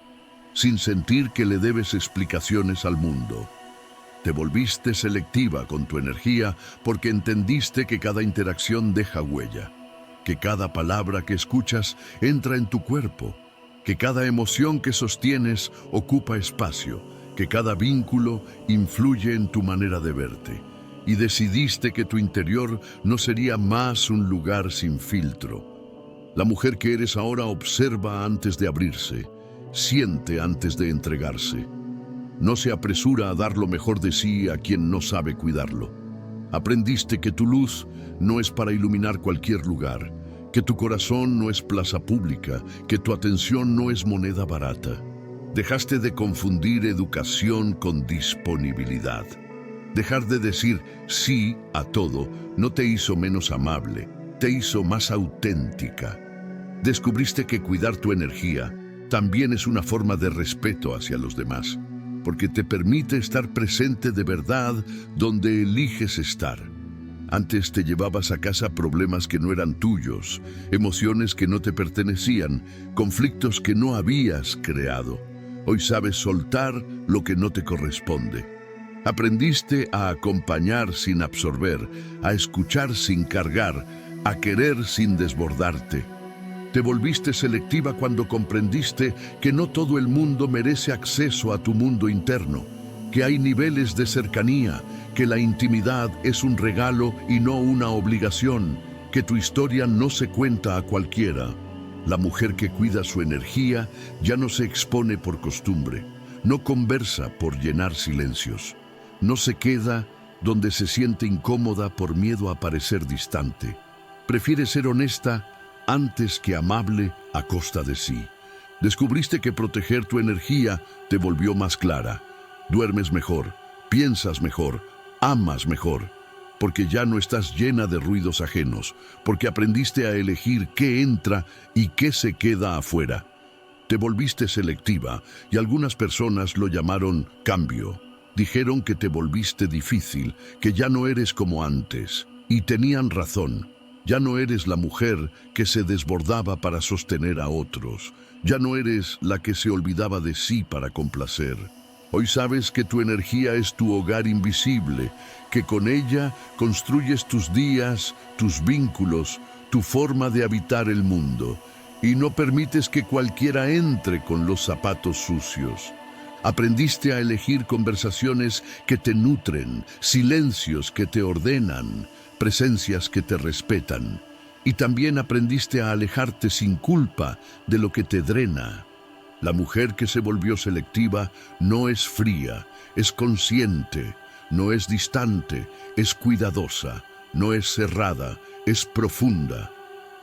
sin sentir que le debes explicaciones al mundo. Te volviste selectiva con tu energía porque entendiste que cada interacción deja huella, que cada palabra que escuchas entra en tu cuerpo, que cada emoción que sostienes ocupa espacio, que cada vínculo influye en tu manera de verte. Y decidiste que tu interior no sería más un lugar sin filtro. La mujer que eres ahora observa antes de abrirse, siente antes de entregarse. No se apresura a dar lo mejor de sí a quien no sabe cuidarlo. Aprendiste que tu luz no es para iluminar cualquier lugar, que tu corazón no es plaza pública, que tu atención no es moneda barata. Dejaste de confundir educación con disponibilidad. Dejar de decir sí a todo no te hizo menos amable, te hizo más auténtica. Descubriste que cuidar tu energía también es una forma de respeto hacia los demás, porque te permite estar presente de verdad donde eliges estar. Antes te llevabas a casa problemas que no eran tuyos, emociones que no te pertenecían, conflictos que no habías creado. Hoy sabes soltar lo que no te corresponde. Aprendiste a acompañar sin absorber, a escuchar sin cargar, a querer sin desbordarte. Te volviste selectiva cuando comprendiste que no todo el mundo merece acceso a tu mundo interno, que hay niveles de cercanía, que la intimidad es un regalo y no una obligación, que tu historia no se cuenta a cualquiera. La mujer que cuida su energía ya no se expone por costumbre, no conversa por llenar silencios, no se queda donde se siente incómoda por miedo a parecer distante. Prefiere ser honesta antes que amable a costa de sí. Descubriste que proteger tu energía te volvió más clara. Duermes mejor, piensas mejor, amas mejor, porque ya no estás llena de ruidos ajenos, porque aprendiste a elegir qué entra y qué se queda afuera. Te volviste selectiva y algunas personas lo llamaron cambio. Dijeron que te volviste difícil, que ya no eres como antes. Y tenían razón. Ya no eres la mujer que se desbordaba para sostener a otros. Ya no eres la que se olvidaba de sí para complacer. Hoy sabes que tu energía es tu hogar invisible, que con ella construyes tus días, tus vínculos, tu forma de habitar el mundo. Y no permites que cualquiera entre con los zapatos sucios. Aprendiste a elegir conversaciones que te nutren, silencios que te ordenan, presencias que te respetan. Y también aprendiste a alejarte sin culpa de lo que te drena. La mujer que se volvió selectiva no es fría, es consciente, no es distante, es cuidadosa, no es cerrada, es profunda.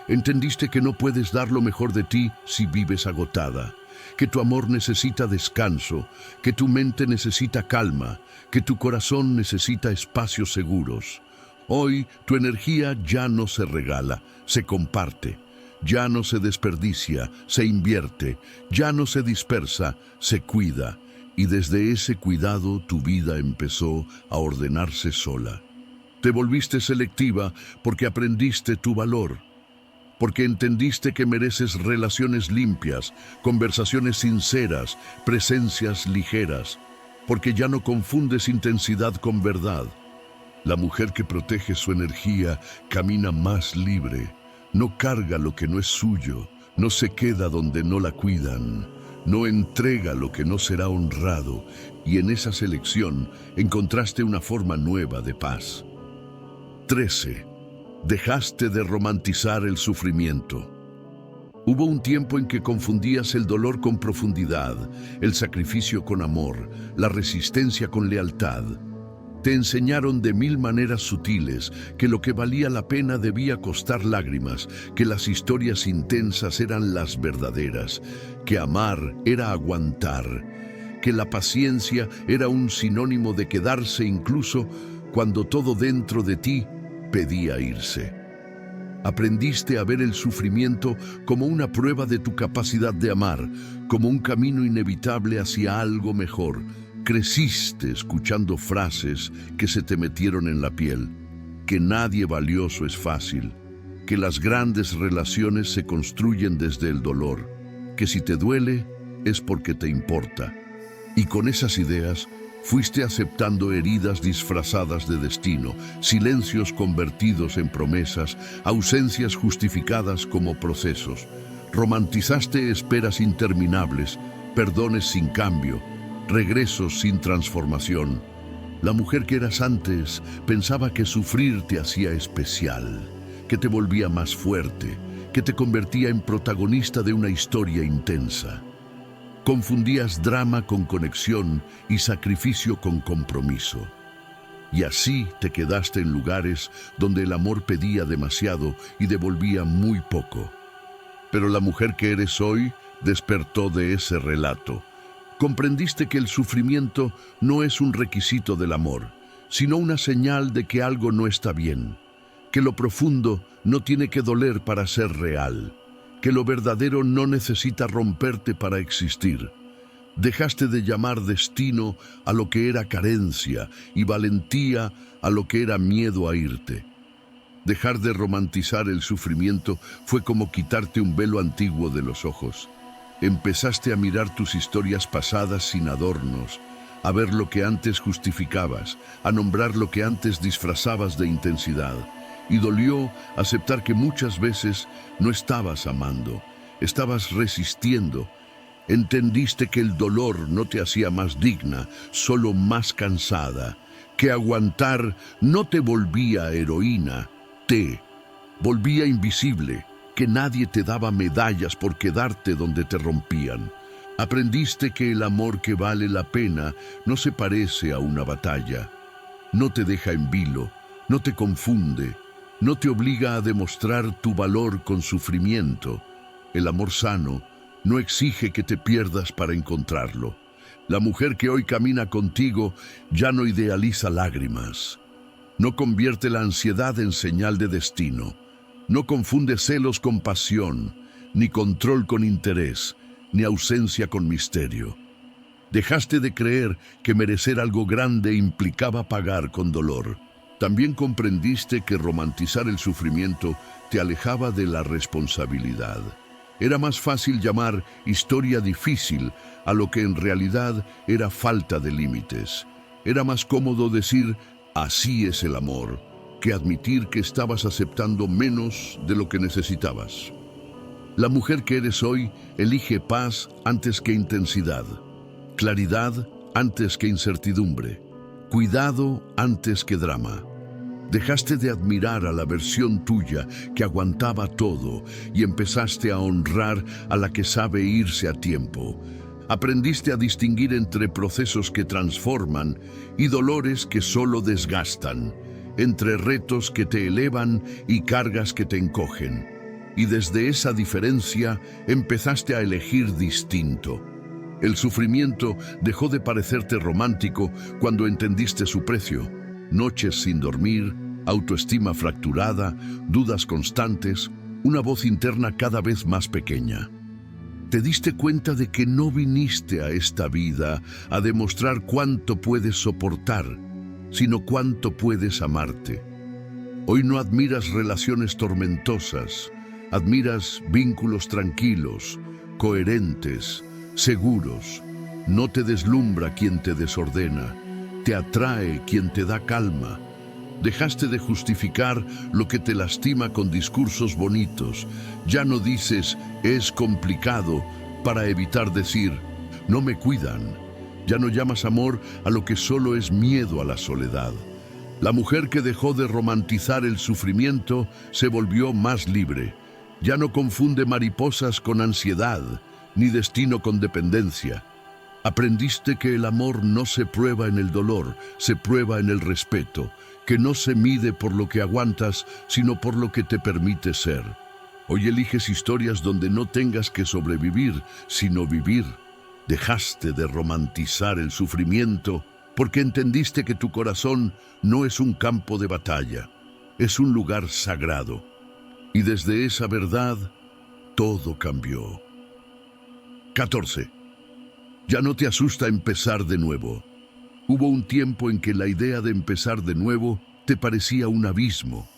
Entendiste que no puedes dar lo mejor de ti si vives agotada, que tu amor necesita descanso, que tu mente necesita calma, que tu corazón necesita espacios seguros. Hoy tu energía ya no se regala, se comparte. Ya no se desperdicia, se invierte. Ya no se dispersa, se cuida. Y desde ese cuidado tu vida empezó a ordenarse sola. Te volviste selectiva porque aprendiste tu valor, porque entendiste que mereces relaciones limpias, conversaciones sinceras, presencias ligeras, porque ya no confundes intensidad con verdad. La mujer que protege su energía camina más libre, no carga lo que no es suyo, no se queda donde no la cuidan, no entrega lo que no será honrado, y en esa selección encontraste una forma nueva de paz. 13. Dejaste de romantizar el sufrimiento. Hubo un tiempo en que confundías el dolor con profundidad, el sacrificio con amor, la resistencia con lealtad. Te enseñaron de mil maneras sutiles que lo que valía la pena debía costar lágrimas, que las historias intensas eran las verdaderas, que amar era aguantar, que la paciencia era un sinónimo de quedarse incluso cuando todo dentro de ti pedía irse. Aprendiste a ver el sufrimiento como una prueba de tu capacidad de amar, como un camino inevitable hacia algo mejor. Creciste escuchando frases que se te metieron en la piel, que nadie valioso es fácil, que las grandes relaciones se construyen desde el dolor, que si te duele es porque te importa. Y con esas ideas fuiste aceptando heridas disfrazadas de destino, silencios convertidos en promesas, ausencias justificadas como procesos. Romantizaste esperas interminables, perdones sin cambio, regresos sin transformación. La mujer que eras antes pensaba que sufrir te hacía especial, que te volvía más fuerte, que te convertía en protagonista de una historia intensa. Confundías drama con conexión y sacrificio con compromiso. Y así te quedaste en lugares donde el amor pedía demasiado y devolvía muy poco. Pero la mujer que eres hoy despertó de ese relato. Comprendiste que el sufrimiento no es un requisito del amor, sino una señal de que algo no está bien, que lo profundo no tiene que doler para ser real, que lo verdadero no necesita romperte para existir. Dejaste de llamar destino a lo que era carencia y valentía a lo que era miedo a irte. Dejar de romantizar el sufrimiento fue como quitarte un velo antiguo de los ojos. Empezaste a mirar tus historias pasadas sin adornos, a ver lo que antes justificabas, a nombrar lo que antes disfrazabas de intensidad. Y dolió aceptar que muchas veces no estabas amando, estabas resistiendo. Entendiste que el dolor no te hacía más digna, solo más cansada, que aguantar no te volvía heroína, te volvía invisible, que nadie te daba medallas por quedarte donde te rompían. Aprendiste que el amor que vale la pena no se parece a una batalla, no te deja en vilo, no te confunde, no te obliga a demostrar tu valor con sufrimiento. El amor sano no exige que te pierdas para encontrarlo. La mujer que hoy camina contigo ya no idealiza lágrimas. No convierte la ansiedad en señal de destino. No confunde celos con pasión, ni control con interés, ni ausencia con misterio. Dejaste de creer que merecer algo grande implicaba pagar con dolor. También comprendiste que romantizar el sufrimiento te alejaba de la responsabilidad. Era más fácil llamar historia difícil a lo que en realidad era falta de límites. Era más cómodo decir, así es el amor, que admitir que estabas aceptando menos de lo que necesitabas. La mujer que eres hoy elige paz antes que intensidad, claridad antes que incertidumbre, cuidado antes que drama. Dejaste de admirar a la versión tuya que aguantaba todo y empezaste a honrar a la que sabe irse a tiempo. Aprendiste a distinguir entre procesos que transforman y dolores que solo desgastan, entre retos que te elevan y cargas que te encogen. Y desde esa diferencia empezaste a elegir distinto. El sufrimiento dejó de parecerte romántico cuando entendiste su precio. Noches sin dormir, autoestima fracturada, dudas constantes, una voz interna cada vez más pequeña. Te diste cuenta de que no viniste a esta vida a demostrar cuánto puedes soportar, sino cuánto puedes amarte. Hoy no admiras relaciones tormentosas, admiras vínculos tranquilos, coherentes, seguros. No te deslumbra quien te desordena, te atrae quien te da calma. Dejaste de justificar lo que te lastima con discursos bonitos. Ya no dices, es complicado, para evitar decir, no me cuidan. Ya no llamas amor a lo que solo es miedo a la soledad. La mujer que dejó de romantizar el sufrimiento se volvió más libre. Ya no confunde mariposas con ansiedad, ni destino con dependencia. Aprendiste que el amor no se prueba en el dolor, se prueba en el respeto, que no se mide por lo que aguantas, sino por lo que te permite ser. Hoy eliges historias donde no tengas que sobrevivir, sino vivir. Dejaste de romantizar el sufrimiento porque entendiste que tu corazón no es un campo de batalla, es un lugar sagrado. Y desde esa verdad, todo cambió. 14. Ya no te asusta empezar de nuevo. Hubo un tiempo en que la idea de empezar de nuevo te parecía un abismo.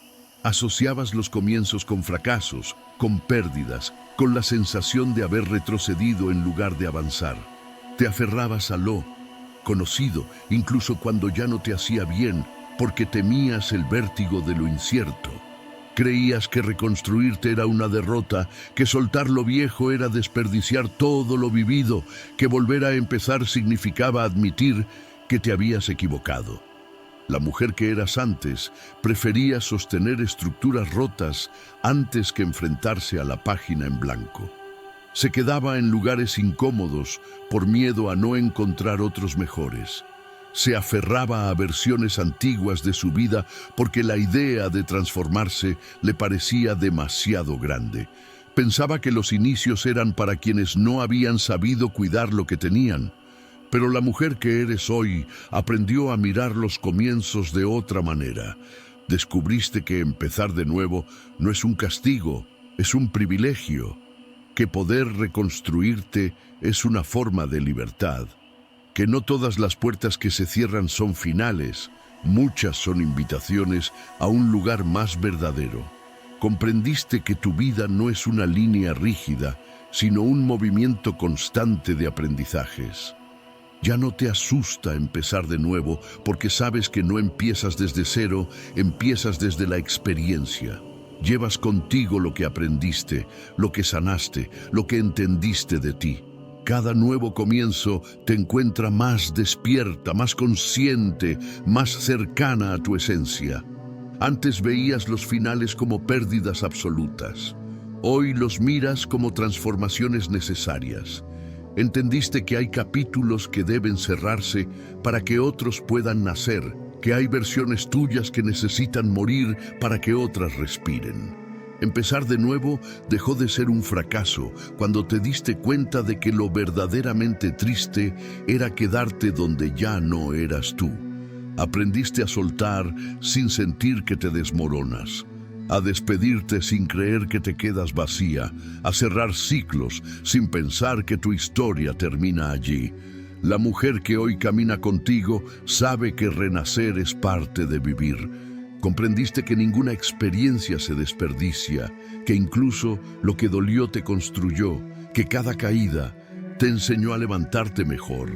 Asociabas los comienzos con fracasos, con pérdidas, con la sensación de haber retrocedido en lugar de avanzar. Te aferrabas a lo conocido, incluso cuando ya no te hacía bien, porque temías el vértigo de lo incierto. Creías que reconstruirte era una derrota, que soltar lo viejo era desperdiciar todo lo vivido, que volver a empezar significaba admitir que te habías equivocado. La mujer que eras antes prefería sostener estructuras rotas antes que enfrentarse a la página en blanco. Se quedaba en lugares incómodos por miedo a no encontrar otros mejores. Se aferraba a versiones antiguas de su vida porque la idea de transformarse le parecía demasiado grande. Pensaba que los inicios eran para quienes no habían sabido cuidar lo que tenían. Pero la mujer que eres hoy aprendió a mirar los comienzos de otra manera. Descubriste que empezar de nuevo no es un castigo, es un privilegio. que poder reconstruirte es una forma de libertad, que no todas las puertas que se cierran son finales, muchas son invitaciones a un lugar más verdadero. Comprendiste que tu vida no es una línea rígida, sino un movimiento constante de aprendizajes. Ya no te asusta empezar de nuevo porque sabes que no empiezas desde cero, empiezas desde la experiencia. Llevas contigo lo que aprendiste, lo que sanaste, lo que entendiste de ti. Cada nuevo comienzo te encuentra más despierta, más consciente, más cercana a tu esencia. Antes veías los finales como pérdidas absolutas. Hoy los miras como transformaciones necesarias. Entendiste que hay capítulos que deben cerrarse para que otros puedan nacer, que hay versiones tuyas que necesitan morir para que otras respiren. Empezar de nuevo dejó de ser un fracaso cuando te diste cuenta de que lo verdaderamente triste era quedarte donde ya no eras tú. Aprendiste a soltar sin sentir que te desmoronas, a despedirte sin creer que te quedas vacía, a cerrar ciclos sin pensar que tu historia termina allí. La mujer que hoy camina contigo sabe que renacer es parte de vivir. Comprendiste que ninguna experiencia se desperdicia, que incluso lo que dolió te construyó, que cada caída te enseñó a levantarte mejor.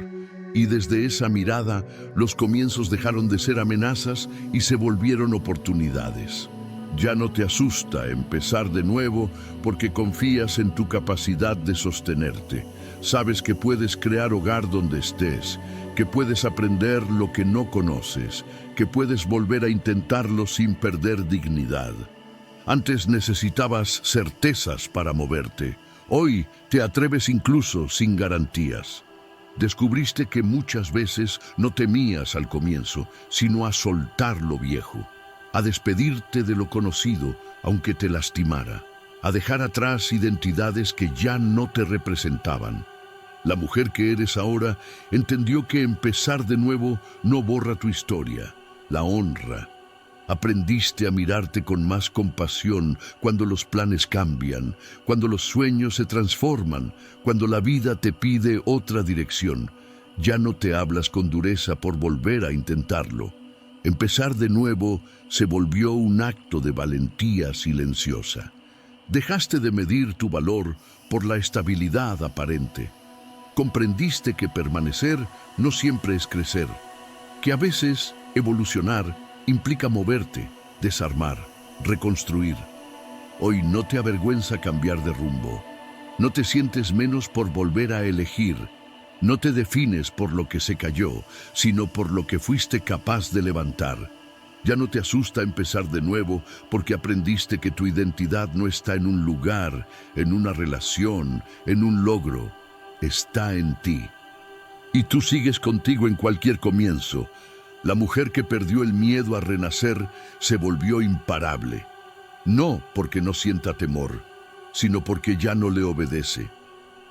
Y desde esa mirada, los comienzos dejaron de ser amenazas y se volvieron oportunidades. Ya no te asusta empezar de nuevo porque confías en tu capacidad de sostenerte. Sabes que puedes crear hogar donde estés, que puedes aprender lo que no conoces, que puedes volver a intentarlo sin perder dignidad. Antes necesitabas certezas para moverte. Hoy te atreves incluso sin garantías. Descubriste que muchas veces no temías al comienzo, sino a soltar lo viejo, a despedirte de lo conocido, aunque te lastimara, a dejar atrás identidades que ya no te representaban. La mujer que eres ahora entendió que empezar de nuevo no borra tu historia, la honra. Aprendiste a mirarte con más compasión cuando los planes cambian, cuando los sueños se transforman, cuando la vida te pide otra dirección. Ya no te hablas con dureza por volver a intentarlo. Empezar de nuevo se volvió un acto de valentía silenciosa. Dejaste de medir tu valor por la estabilidad aparente. Comprendiste que permanecer no siempre es crecer, que a veces evolucionar implica moverte, desarmar, reconstruir. Hoy no te avergüenza cambiar de rumbo. No te sientes menos por volver a elegir. No te defines por lo que se cayó, sino por lo que fuiste capaz de levantar. Ya no te asusta empezar de nuevo porque aprendiste que tu identidad no está en un lugar, en una relación, en un logro. Está en ti. Y tú sigues contigo en cualquier comienzo. La mujer que perdió el miedo a renacer se volvió imparable. No porque no sienta temor, sino porque ya no le obedece.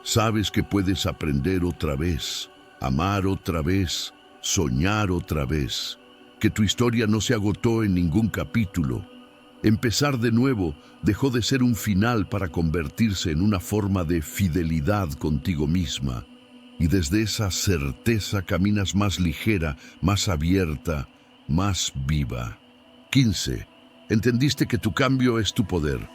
Sabes que puedes aprender otra vez, amar otra vez, soñar otra vez, que tu historia no se agotó en ningún capítulo. Empezar de nuevo dejó de ser un final para convertirse en una forma de fidelidad contigo misma. Y desde esa certeza caminas más ligera, más abierta, más viva. 15. Entendiste que tu cambio es tu poder.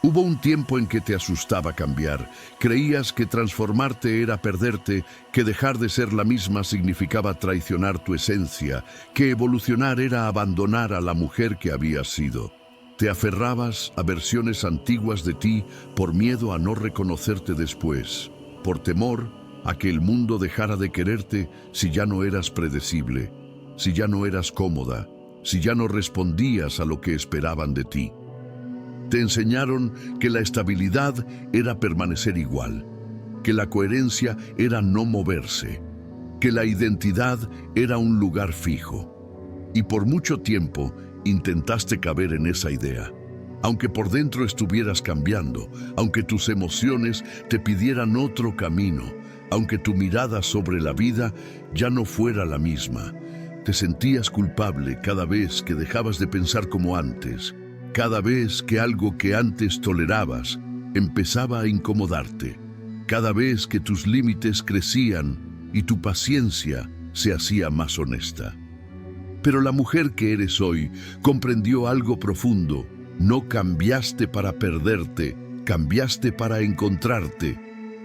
Hubo un tiempo en que te asustaba cambiar. Creías que transformarte era perderte, que dejar de ser la misma significaba traicionar tu esencia, que evolucionar era abandonar a la mujer que habías sido. Te aferrabas a versiones antiguas de ti por miedo a no reconocerte después, por temor a que el mundo dejara de quererte si ya no eras predecible, si ya no eras cómoda, si ya no respondías a lo que esperaban de ti. Te enseñaron que la estabilidad era permanecer igual, que la coherencia era no moverse, que la identidad era un lugar fijo. Y por mucho tiempo intentaste caber en esa idea. Aunque por dentro estuvieras cambiando, aunque tus emociones te pidieran otro camino, aunque tu mirada sobre la vida ya no fuera la misma, te sentías culpable cada vez que dejabas de pensar como antes, cada vez que algo que antes tolerabas empezaba a incomodarte. Cada vez que tus límites crecían y tu paciencia se hacía más honesta. Pero la mujer que eres hoy comprendió algo profundo. No cambiaste para perderte, cambiaste para encontrarte.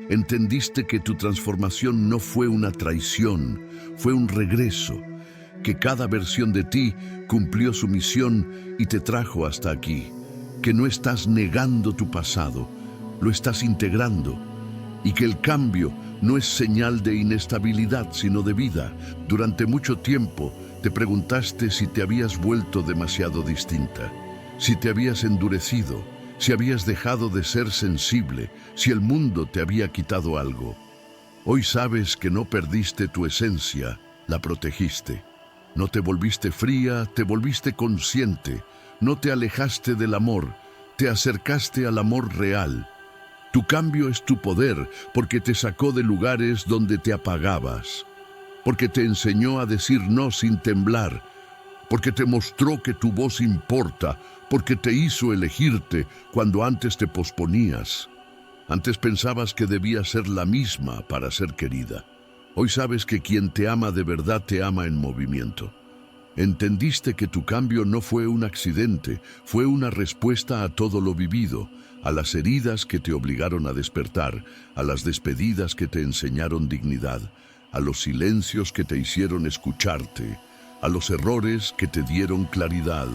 Entendiste que tu transformación no fue una traición, fue un regreso, que cada versión de ti cumplió su misión y te trajo hasta aquí, que no estás negando tu pasado, lo estás integrando, y que el cambio no es señal de inestabilidad, sino de vida. Durante mucho tiempo te preguntaste si te habías vuelto demasiado distinta, si te habías endurecido, si habías dejado de ser sensible, si el mundo te había quitado algo. Hoy sabes que no perdiste tu esencia, la protegiste. No te volviste fría, te volviste consciente. No te alejaste del amor, te acercaste al amor real. Tu cambio es tu poder, porque te sacó de lugares donde te apagabas, porque te enseñó a decir no sin temblar, porque te mostró que tu voz importa, porque te hizo elegirte cuando antes te posponías. Antes pensabas que debías ser la misma para ser querida. Hoy sabes que quien te ama de verdad te ama en movimiento. Entendiste que tu cambio no fue un accidente, fue una respuesta a todo lo vivido, a las heridas que te obligaron a despertar, a las despedidas que te enseñaron dignidad, a los silencios que te hicieron escucharte, a los errores que te dieron claridad.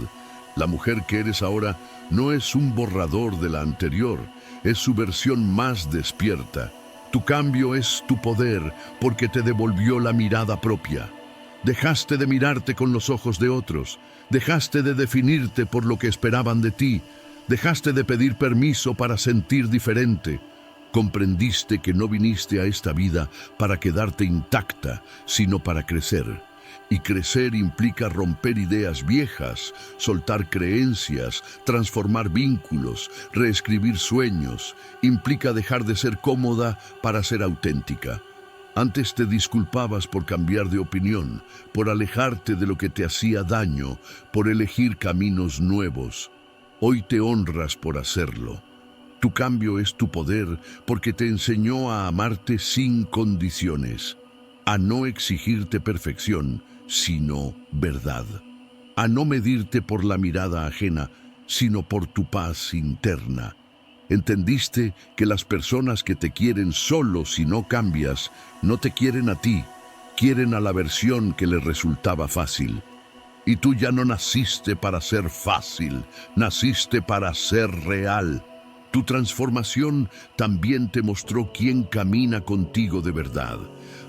La mujer que eres ahora no es un borrador de la anterior, es su versión más despierta. Tu cambio es tu poder porque te devolvió la mirada propia. Dejaste de mirarte con los ojos de otros, dejaste de definirte por lo que esperaban de ti, dejaste de pedir permiso para sentir diferente. Comprendiste que no viniste a esta vida para quedarte intacta, sino para crecer. Y crecer implica romper ideas viejas, soltar creencias, transformar vínculos, reescribir sueños. Implica dejar de ser cómoda para ser auténtica. Antes te disculpabas por cambiar de opinión, por alejarte de lo que te hacía daño, por elegir caminos nuevos. Hoy te honras por hacerlo. Tu cambio es tu poder porque te enseñó a amarte sin condiciones, a no exigirte perfección, sino verdad, a no medirte por la mirada ajena, sino por tu paz interna. Entendiste que las personas que te quieren solo si no cambias, no te quieren a ti, quieren a la versión que les resultaba fácil. Y tú ya no naciste para ser fácil, naciste para ser real. Tu transformación también te mostró quién camina contigo de verdad.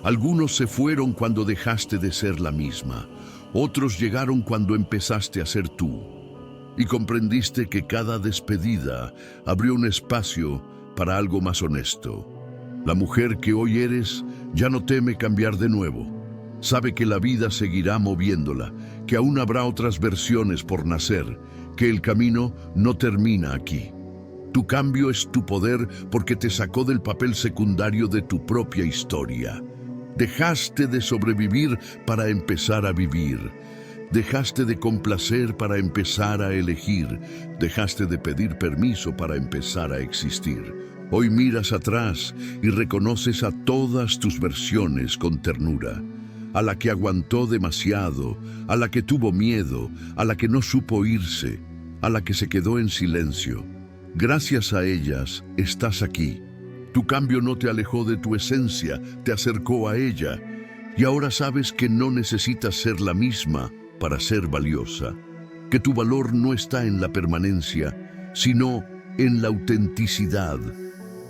Algunos se fueron cuando dejaste de ser la misma, otros llegaron cuando empezaste a ser tú. Y comprendiste que cada despedida abrió un espacio para algo más honesto. La mujer que hoy eres ya no teme cambiar de nuevo. Sabe que la vida seguirá moviéndola, que aún habrá otras versiones por nacer, que el camino no termina aquí. Tu cambio es tu poder porque te sacó del papel secundario de tu propia historia. Dejaste de sobrevivir para empezar a vivir. Dejaste de complacer para empezar a elegir. Dejaste de pedir permiso para empezar a existir. Hoy miras atrás y reconoces a todas tus versiones con ternura. A la que aguantó demasiado, a la que tuvo miedo, a la que no supo irse, a la que se quedó en silencio. Gracias a ellas estás aquí. Tu cambio no te alejó de tu esencia, te acercó a ella. Y ahora sabes que no necesitas ser la misma para ser valiosa. Que tu valor no está en la permanencia, sino en la autenticidad.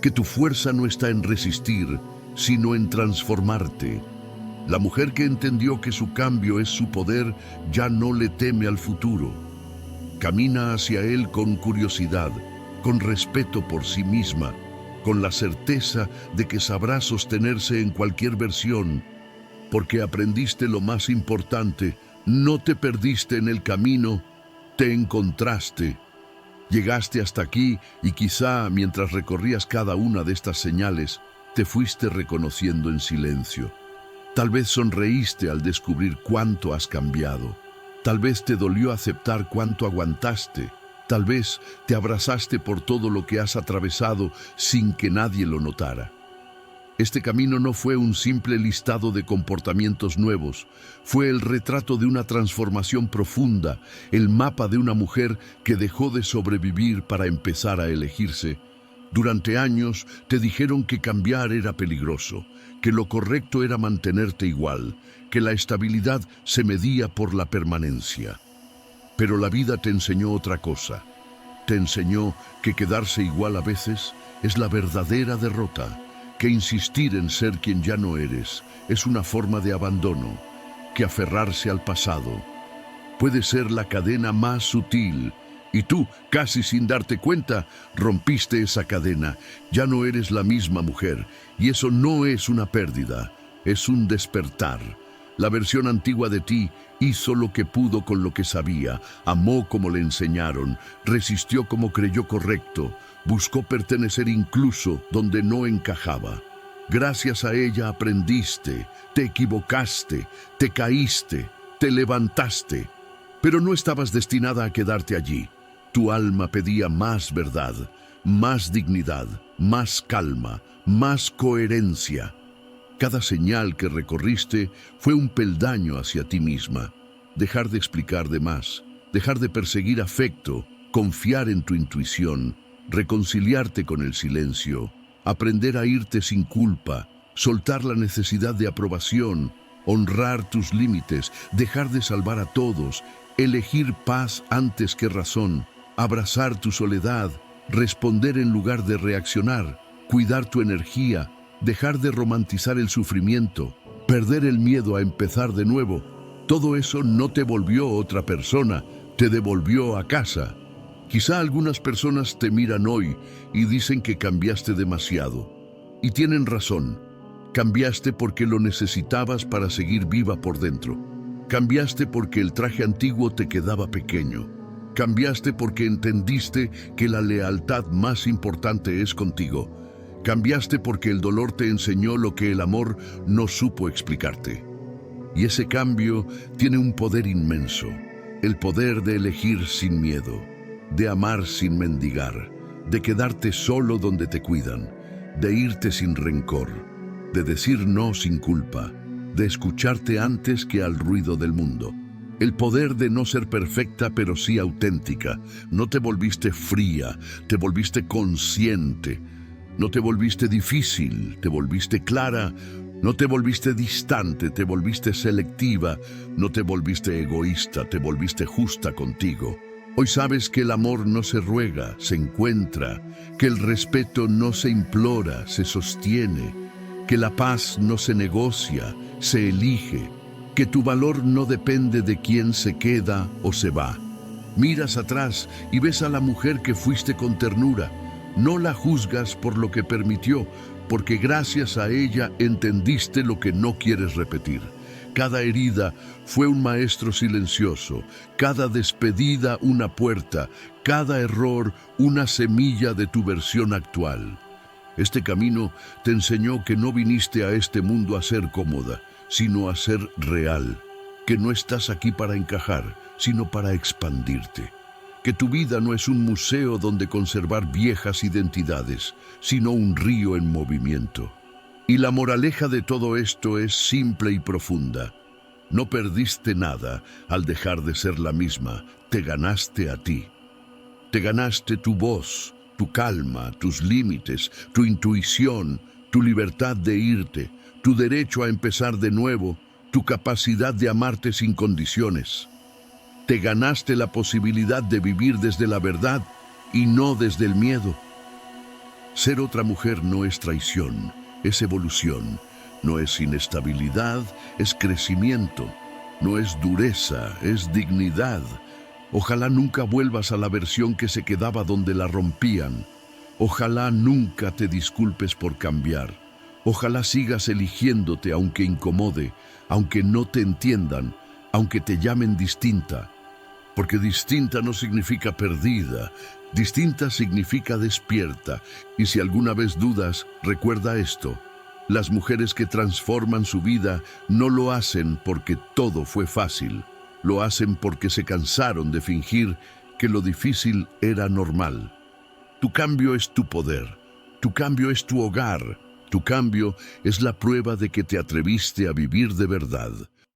Que tu fuerza no está en resistir, sino en transformarte. La mujer que entendió que su cambio es su poder ya no le teme al futuro. Camina hacia él con curiosidad, con respeto por sí misma, con la certeza de que sabrá sostenerse en cualquier versión, porque aprendiste lo más importante, no te perdiste en el camino, te encontraste. Llegaste hasta aquí y quizá mientras recorrías cada una de estas señales, te fuiste reconociendo en silencio. Tal vez sonreíste al descubrir cuánto has cambiado. Tal vez te dolió aceptar cuánto aguantaste. Tal vez te abrazaste por todo lo que has atravesado sin que nadie lo notara. Este camino no fue un simple listado de comportamientos nuevos, fue el retrato de una transformación profunda, el mapa de una mujer que dejó de sobrevivir para empezar a elegirse. Durante años te dijeron que cambiar era peligroso, que lo correcto era mantenerte igual, que la estabilidad se medía por la permanencia. Pero la vida te enseñó otra cosa. Te enseñó que quedarse igual a veces es la verdadera derrota, que insistir en ser quien ya no eres es una forma de abandono, que aferrarse al pasado puede ser la cadena más sutil. Y tú, casi sin darte cuenta, rompiste esa cadena. Ya no eres la misma mujer, y eso no es una pérdida, es un despertar. La versión antigua de ti hizo lo que pudo con lo que sabía, amó como le enseñaron, resistió como creyó correcto, buscó pertenecer incluso donde no encajaba. Gracias a ella aprendiste, te equivocaste, te caíste, te levantaste, pero no estabas destinada a quedarte allí. Tu alma pedía más verdad, más dignidad, más calma, más coherencia. Cada señal que recorriste fue un peldaño hacia ti misma. Dejar de explicar de más, dejar de perseguir afecto, confiar en tu intuición, reconciliarte con el silencio, aprender a irte sin culpa, soltar la necesidad de aprobación, honrar tus límites, dejar de salvar a todos, elegir paz antes que razón, abrazar tu soledad, responder en lugar de reaccionar, cuidar tu energía, dejar de romantizar el sufrimiento, perder el miedo a empezar de nuevo. Todo eso no te volvió otra persona, te devolvió a casa. Quizá algunas personas te miran hoy y dicen que cambiaste demasiado. Y tienen razón. Cambiaste porque lo necesitabas para seguir viva por dentro. Cambiaste porque el traje antiguo te quedaba pequeño. Cambiaste porque entendiste que la lealtad más importante es contigo. Cambiaste porque el dolor te enseñó lo que el amor no supo explicarte. Y ese cambio tiene un poder inmenso, el poder de elegir sin miedo, de amar sin mendigar, de quedarte solo donde te cuidan, de irte sin rencor, de decir no sin culpa, de escucharte antes que al ruido del mundo. El poder de no ser perfecta pero sí auténtica. No te volviste fría, te volviste consciente. No te volviste difícil, te volviste clara. No te volviste distante, te volviste selectiva. No te volviste egoísta, te volviste justa contigo. Hoy sabes que el amor no se ruega, se encuentra, que el respeto no se implora, se sostiene, que la paz no se negocia, se elige, que tu valor no depende de quién se queda o se va. Miras atrás y ves a la mujer que fuiste con ternura. No la juzgas por lo que permitió, porque gracias a ella entendiste lo que no quieres repetir. Cada herida fue un maestro silencioso, cada despedida una puerta, cada error una semilla de tu versión actual. Este camino te enseñó que no viniste a este mundo a ser cómoda, sino a ser real, que no estás aquí para encajar, sino para expandirte, que tu vida no es un museo donde conservar viejas identidades, sino un río en movimiento. Y la moraleja de todo esto es simple y profunda. No perdiste nada al dejar de ser la misma, te ganaste a ti. Te ganaste tu voz, tu calma, tus límites, tu intuición, tu libertad de irte, tu derecho a empezar de nuevo, tu capacidad de amarte sin condiciones. Te ganaste la posibilidad de vivir desde la verdad y no desde el miedo. Ser otra mujer no es traición, es evolución. No es inestabilidad, es crecimiento. No es dureza, es dignidad. Ojalá nunca vuelvas a la versión que se quedaba donde la rompían. Ojalá nunca te disculpes por cambiar. Ojalá sigas eligiéndote aunque incomode, aunque no te entiendan, aunque te llamen distinta. Porque distinta no significa perdida, distinta significa despierta. Y si alguna vez dudas, recuerda esto. Las mujeres que transforman su vida no lo hacen porque todo fue fácil. Lo hacen porque se cansaron de fingir que lo difícil era normal. Tu cambio es tu poder, tu cambio es tu hogar, tu cambio es la prueba de que te atreviste a vivir de verdad.